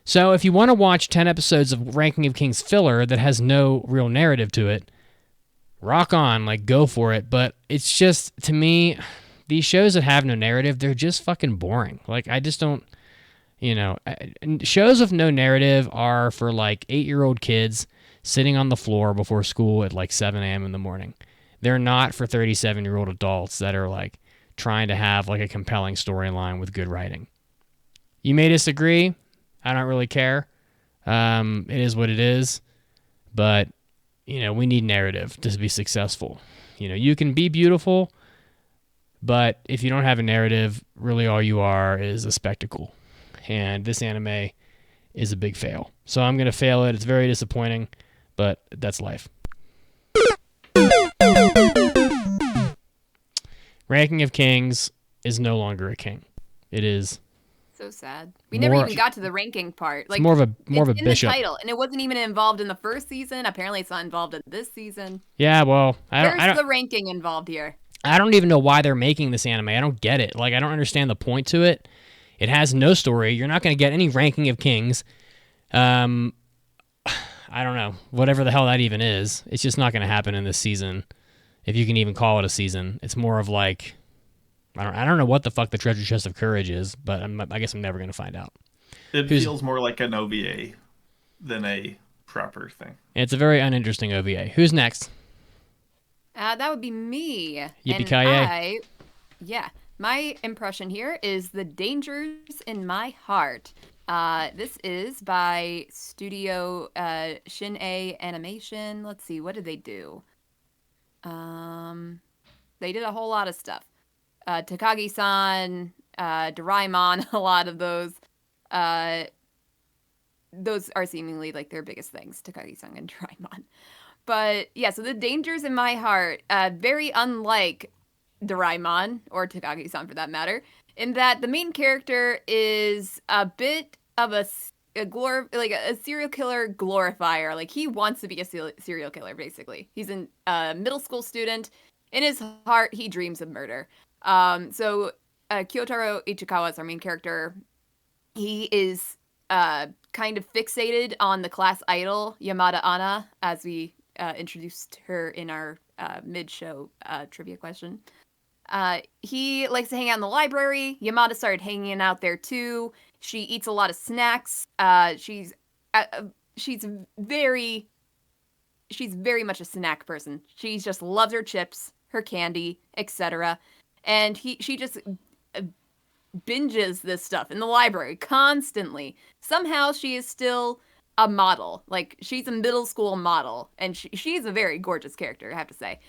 So if you want to watch 10 episodes of Ranking of Kings filler that has no real narrative to it, rock on, like go for it. But it's just, to me, these shows that have no narrative, they're just fucking boring. Like I just don't, shows with no narrative are for like 8-year-old kids sitting on the floor before school at like 7 a.m. in the morning. They're not for 37-year-old adults that are like trying to have like a compelling storyline with good writing. You may disagree. I don't really care. It is what it is. But we need narrative to be successful. You can be beautiful, but if you don't have a narrative, really all you are is a spectacle. And this anime is a big fail. So I'm going to fail it. It's very disappointing, but that's life. Ranking of Kings is no longer a king. It is so sad. We never even got to the ranking part. Like more of a in bishop. The title, and it wasn't even involved in the first season. Apparently, it's not involved in this season. Yeah, well, Where's the ranking involved here? I don't even know why they're making this anime. I don't get it. Like, I don't understand the point to it. It has no story. You're not going to get any Ranking of Kings. I don't know. Whatever the hell that even is. It's just not going to happen in this season, if you can even call it a season. It's more of like, I don't know what the fuck the Treasure Chest of Courage is, but I guess I'm never going to find out. It feels more like an OVA than a proper thing. It's a very uninteresting OVA. Who's next? That would be me. Yippee-ki-yay. Yeah. My impression here is The Dangers in My Heart. This is by Studio Shin-A Animation. Let's see, what did they do? They did a whole lot of stuff. Takagi-san, Doraemon, a lot of those. Those are seemingly like their biggest things, Takagi-san and Doraemon. But yeah, so The Dangers in My Heart, very unlike Doraemon, or Takagi-san for that matter, in that the main character is a bit of a serial killer glorifier. Like, he wants to be a serial killer, basically. He's a middle school student. In his heart, he dreams of murder. So Kyotaro Ichikawa is our main character. He is kind of fixated on the class idol Yamada Anna, as we introduced her in our mid-show trivia question. He likes to hang out in the library. Yamada started hanging out there too. She eats a lot of snacks. She's very much a snack person. She just loves her chips, her candy, etc. And she just binges this stuff in the library constantly. Somehow she is still a model. Like, she's a middle school model, and she's a very gorgeous character, I have to say.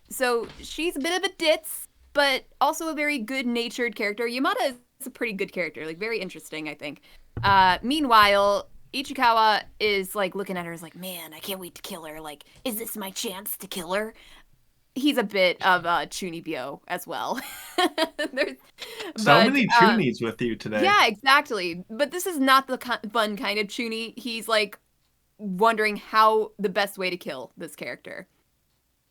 So she's a bit of a ditz, but also a very good-natured character. Yamada is a pretty good character, like, very interesting, I think. Meanwhile, Ichikawa is, like, looking at her as like, man, I can't wait to kill her. Like, is this my chance to kill her? He's a bit of a chunibyo as well. Many chunies with you today. Yeah, exactly. But this is not the fun kind of chunie. He's like wondering how the best way to kill this character.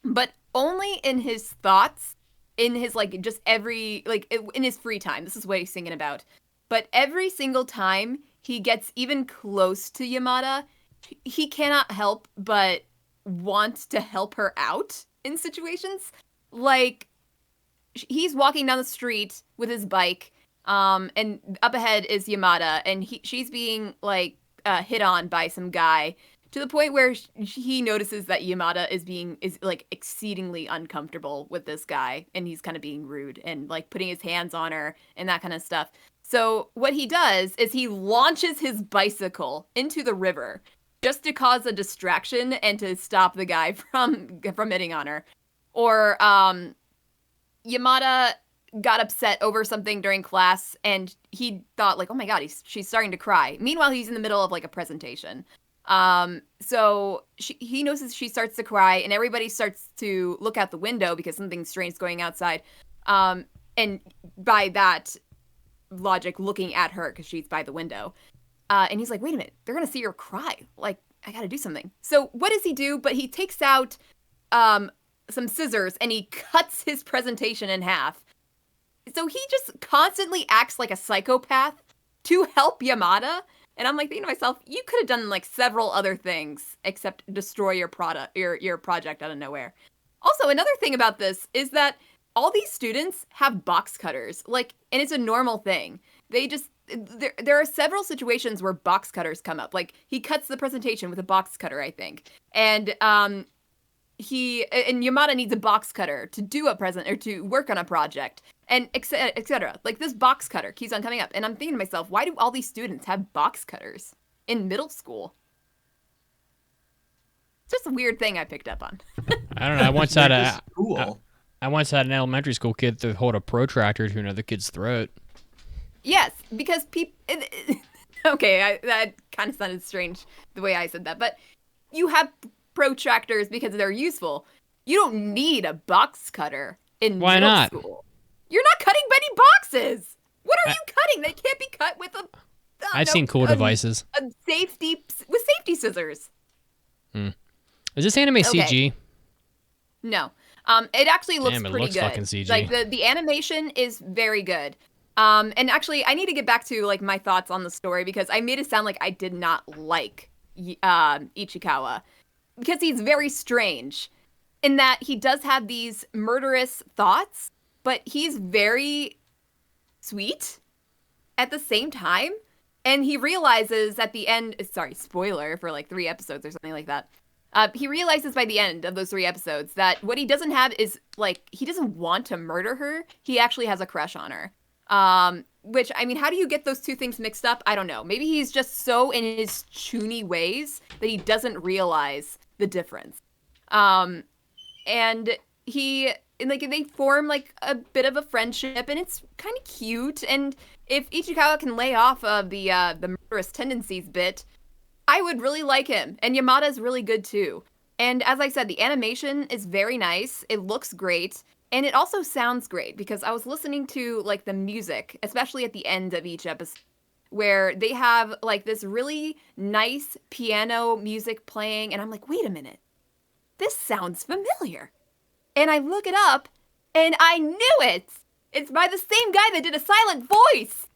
But only in his thoughts, in his like just every like in his free time. This is what he's thinking about. But every single time he gets even close to Yamada, he cannot help but want to help her out in situations. Like, he's walking down the street with his bike, and up ahead is Yamada, and she's being like hit on by some guy, to the point where he notices that Yamada is like exceedingly uncomfortable with this guy, and he's kind of being rude and like putting his hands on her and that kind of stuff. So what he does is he launches his bicycle into the river just to cause a distraction and to stop the guy from hitting on her. Or Yamada got upset over something during class, and he thought like, oh my god, she's starting to cry. Meanwhile, he's in the middle of like a presentation. So he notices she starts to cry, and everybody starts to look out the window because something strange is going outside. And by that logic, looking at her because she's by the window. And he's like, wait a minute, they're gonna see her cry. Like, I gotta do something. So what does he do? But he takes out some scissors and he cuts his presentation in half. So he just constantly acts like a psychopath to help Yamada. And I'm like thinking to myself, you could have done like several other things except destroy your project out of nowhere. Also, another thing about this is that all these students have box cutters, like, and it's a normal thing. They just, there are several situations where box cutters come up. Like, he cuts the presentation with a box cutter, I think. And Yamada needs a box cutter to do a present or to work on a project, and etc. Like, this box cutter keeps on coming up. And I'm thinking to myself, why do all these students have box cutters in middle school? It's just a weird thing I picked up on. I don't know. I once had an elementary school kid to hold a protractor to another kid's throat. Yes, because people... Okay, that kind of sounded strange the way I said that, but you have protractors because they're useful. You don't need a box cutter in middle school. You're not cutting many boxes! What are you cutting? They can't be cut with I've seen cool devices. With safety scissors. Is this anime CG? No. It actually looks pretty good. Fucking CG. Like, the animation is very good. And actually, I need to get back to like my thoughts on the story, because I made it sound like I did not like Ichikawa, because he's very strange in that he does have these murderous thoughts, but he's very sweet at the same time. And he realizes at the end, sorry, spoiler for like 3 episodes or something like that. He realizes by the end of those 3 episodes that what he doesn't have is, like, he doesn't want to murder her. He actually has a crush on her. Which, I mean, how do you get those 2 things mixed up? I don't know. Maybe he's just so in his chuny ways that he doesn't realize the difference. And they form, like, a bit of a friendship, and it's kind of cute. And if Ichikawa can lay off of the murderous tendencies bit, I would really like him. And Yamada's really good too. And as I said, the animation is very nice. It looks great. And it also sounds great, because I was listening to like the music, especially at the end of each episode, where they have like this really nice piano music playing. And I'm like, wait a minute, this sounds familiar. And I look it up and I knew it. It's by the same guy that did A Silent Voice.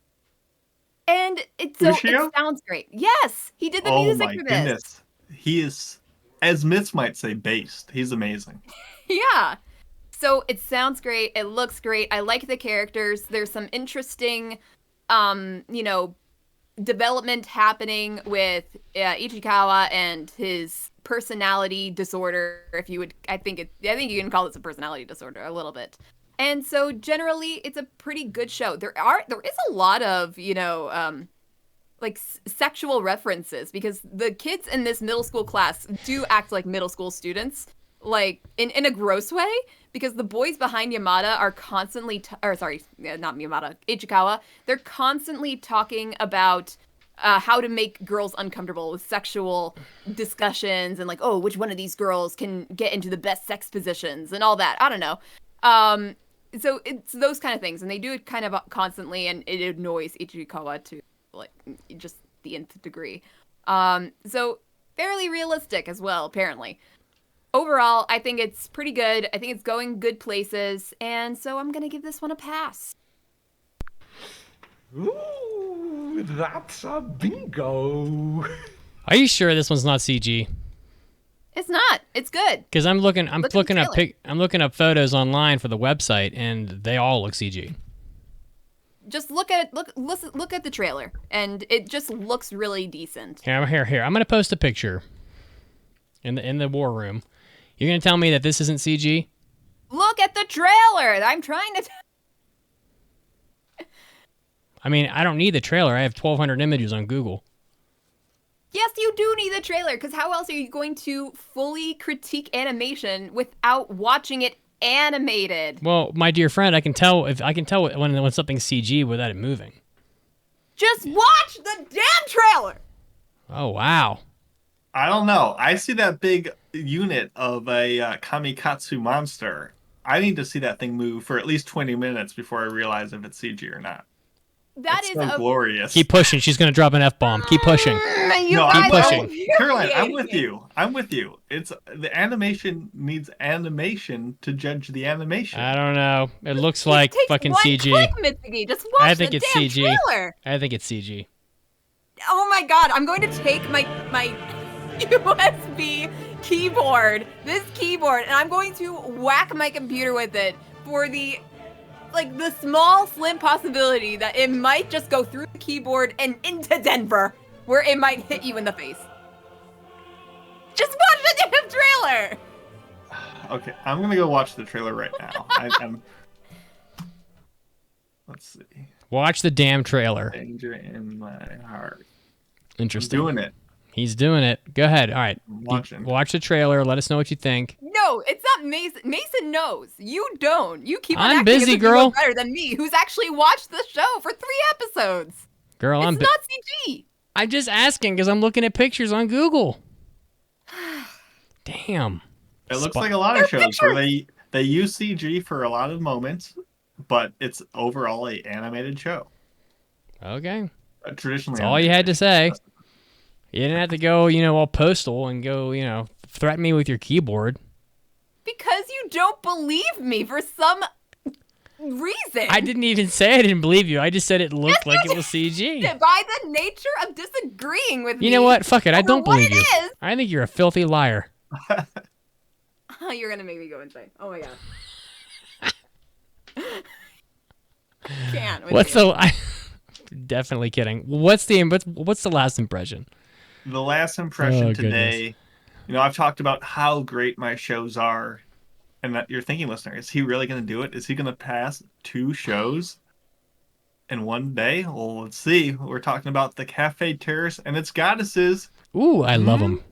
And it sounds great. Yes, he did the music for this. Oh my goodness. He is as myths might say, based. He's amazing. Yeah. So it sounds great. It looks great. I like the characters. There's some interesting, development happening with Ichikawa and his personality disorder. If you would, I think you can call this a personality disorder a little bit. And so generally, it's a pretty good show. There is a lot of sexual references because the kids in this middle school class do act like middle school students, like in a gross way, because the boys behind Yamada are constantly not Yamada, Ichikawa, they're constantly talking about how to make girls uncomfortable with sexual discussions and like, oh, which one of these girls can get into the best sex positions and all that. I don't know. So it's those kind of things, and they do it kind of constantly, and it annoys Ichikawa to like just the nth degree. So fairly realistic as well, apparently. Overall, I think it's pretty good. I think it's going good places, and so I'm gonna give this one a pass. Ooh, that's a bingo. Are you sure this one's not CG? It's not. It's good. Because I'm looking up photos online for the website, and they all look CG. Just look at the trailer, and it just looks really decent. Here. I'm gonna post a picture in the war room. You're gonna tell me that this isn't CG? Look at the trailer. I'm trying to. I mean, I don't need the trailer. I have 1,200 images on Google. Yes, you do need the trailer, because how else are you going to fully critique animation without watching it animated? Well, my dear friend, I can tell when something's CG without it moving. Just watch the damn trailer. Oh wow! I don't know. I see that big unit of a KamiKatsu monster. I need to see that thing move for at least 20 minutes before I realize if it's CG or not. That is so glorious. Keep pushing. She's gonna drop an F-bomb. Keep pushing. Keep pushing. Caroline, I'm with you. It's the animation needs animation to judge the animation. I don't know. It looks like fucking CG. Just watch I think the it's damn CG. trailer. I think it's CG. Oh my god! I'm going to take my USB keyboard, this keyboard, and I'm going to whack my computer with it for the small, slim possibility that it might just go through the keyboard and into Denver, where it might hit you in the face. Just watch the damn trailer! Okay, I'm gonna go watch the trailer right now. Let's see. Watch the damn trailer. Danger in my heart. Interesting. I'm doing it. He's doing it. Go ahead. All right. Watch the trailer. Let us know what you think. No, it's not Mason. Mason knows. You don't. You keep on I'm acting busy, as if girl. you know better than me, who's actually watched the show for 3 episodes. Girl, it's not CG. I'm just asking because I'm looking at pictures on Google. Damn. It looks like a lot of shows where they use CG for a lot of moments, but it's overall a animated show. Okay. Traditionally. That's all you had to say. You didn't have to go, all postal and go, threaten me with your keyboard. Because you don't believe me for some reason. I didn't even say I didn't believe you. I just said it looked like it was CG. By the nature of disagreeing with me. You know what? Fuck it. I don't believe you. Is. I think you're a filthy liar. Oh, you're going to make me go insane. Oh, my God. Can't. Definitely kidding. What's the last impression? The last impression today, I've talked about how great my shows are, and that you're thinking, listener, is he really going to do it? Is he going to pass 2 shows in one day? Well, let's see. We're talking about the Café, Terrace, and its Goddesses. Ooh, I love them.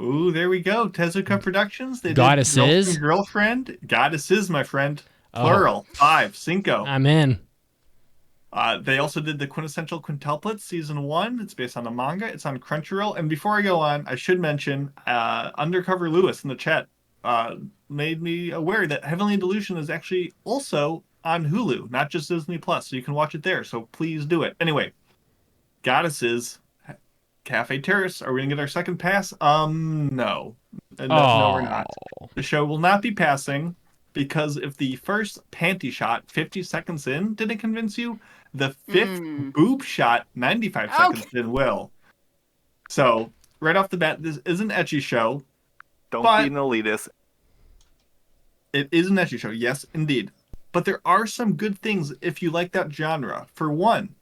Ooh, there we go. Tezuka Productions. They Goddesses. Did Girlfriend. Goddesses, my friend. Plural. 5. Cinco. I'm in. They also did the Quintessential Quintuplets Season 1. It's based on a manga. It's on Crunchyroll. And before I go on, I should mention Undercover Lewis in the chat made me aware that Heavenly Delusion is actually also on Hulu, not just Disney Plus. So you can watch it there. So please do it. Anyway, Goddesses, Café Terrace. Are we going to get our second pass? No. No, we're not. The show will not be passing because if the first panty shot 50 seconds in didn't convince you, the 5th boob shot 95 seconds in will. So, right off the bat, this is an ecchi show. Don't But- be an elitist. It is an ecchi show, yes, indeed. But there are some good things if you like that genre. For one,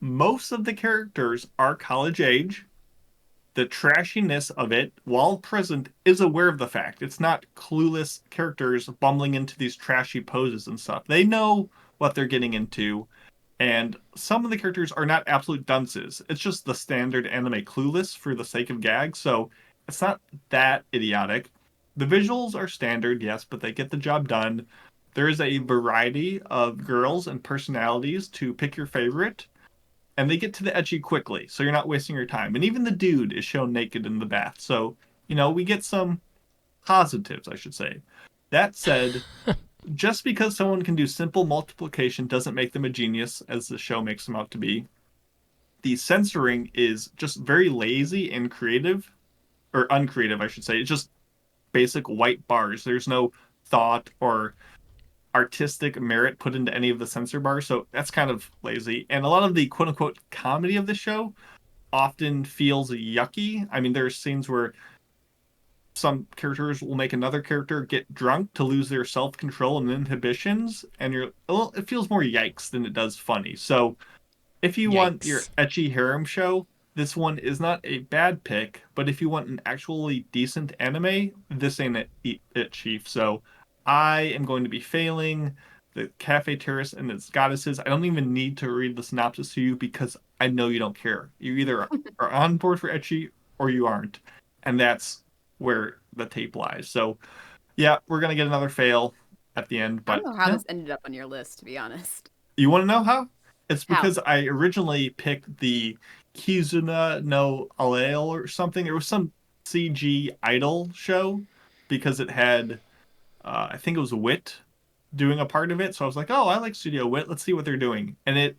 most of the characters are college age. The trashiness of it, while present, is aware of the fact. It's not clueless characters bumbling into these trashy poses and stuff. They know what they're getting into, and some of the characters are not absolute dunces. It's just the standard anime Clueless for the sake of gag, so it's not that idiotic. The visuals are standard, yes, but they get the job done. There is a variety of girls and personalities to pick your favorite, and they get to the ecchi quickly, so you're not wasting your time. And even the dude is shown naked in the bath, so, we get some positives, I should say. That said, just because someone can do simple multiplication doesn't make them a genius, as the show makes them out to be. The censoring is just very lazy and creative, or uncreative, I should say. It's just basic white bars. There's no thought or artistic merit put into any of the censor bars, so that's kind of lazy. And a lot of the quote-unquote comedy of the show often feels yucky. I mean, there are scenes where some characters will make another character get drunk to lose their self-control and inhibitions, and it feels more yikes than it does funny. So if you want your ecchi harem show, this one is not a bad pick, but if you want an actually decent anime, this ain't it, Chief. So I am going to be failing the Café, Terrace, and its goddesses. I don't even need to read the synopsis to you because I know you don't care. You either are on board for ecchi or you aren't. And that's where the tape lies. So, yeah, we're going to get another fail at the end. But I don't know how this ended up on your list, to be honest. You want to know how? It's because I originally picked the Kizuna no Aleo or something. It was some CG idol show because it had, I think it was Wit doing a part of it. So I was like, oh, I like Studio Wit. Let's see what they're doing. And it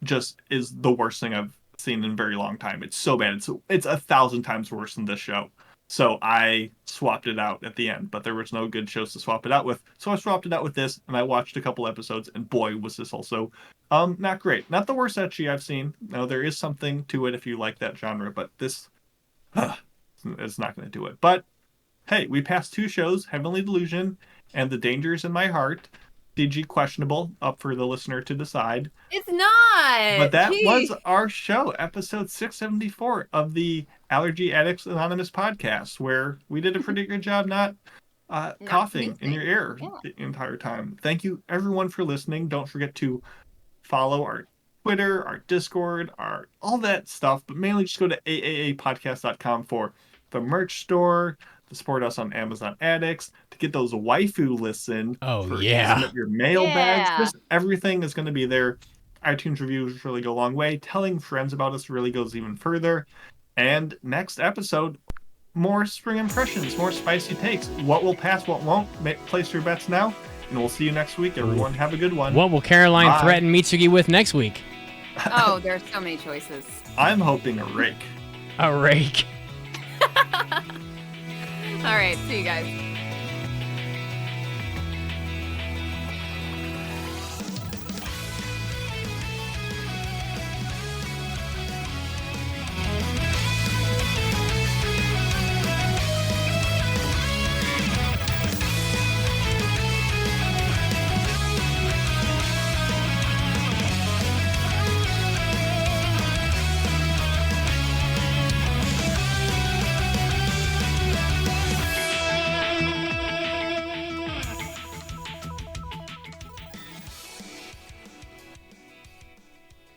just is the worst thing I've seen in a very long time. It's so bad. It's 1,000 times worse than this show. So I swapped it out at the end, but there was no good shows to swap it out with. So I swapped it out with this, and I watched a couple episodes, and boy, was this also not great. Not the worst ecchi I've seen. No, there is something to it if you like that genre, but this is not going to do it. But hey, we passed 2 shows, Heavenly Delusion and The Dangers in My Heart. CG questionable, up for the listener to decide. It's not! But that was our show, episode 674 of the Allergy Addicts Anonymous podcast, where we did a pretty good job not coughing in your ear the entire time. Thank you, everyone, for listening. Don't forget to follow our Twitter, our Discord, all that stuff, but mainly just go to AAApodcast.com for the merch store, to support us on Amazon Addicts, to get those waifu lists in. Submit your mailbags. Just everything is going to be there. iTunes reviews really go a long way. Telling friends about us really goes even further. And next episode, more spring impressions, more spicy takes. What will pass, what won't? Place your bets now. And we'll see you next week, everyone. Have a good one. What will Caroline threaten Mitsugi with next week? Oh, there are so many choices. I'm hoping a rake. A rake. All right, see you guys.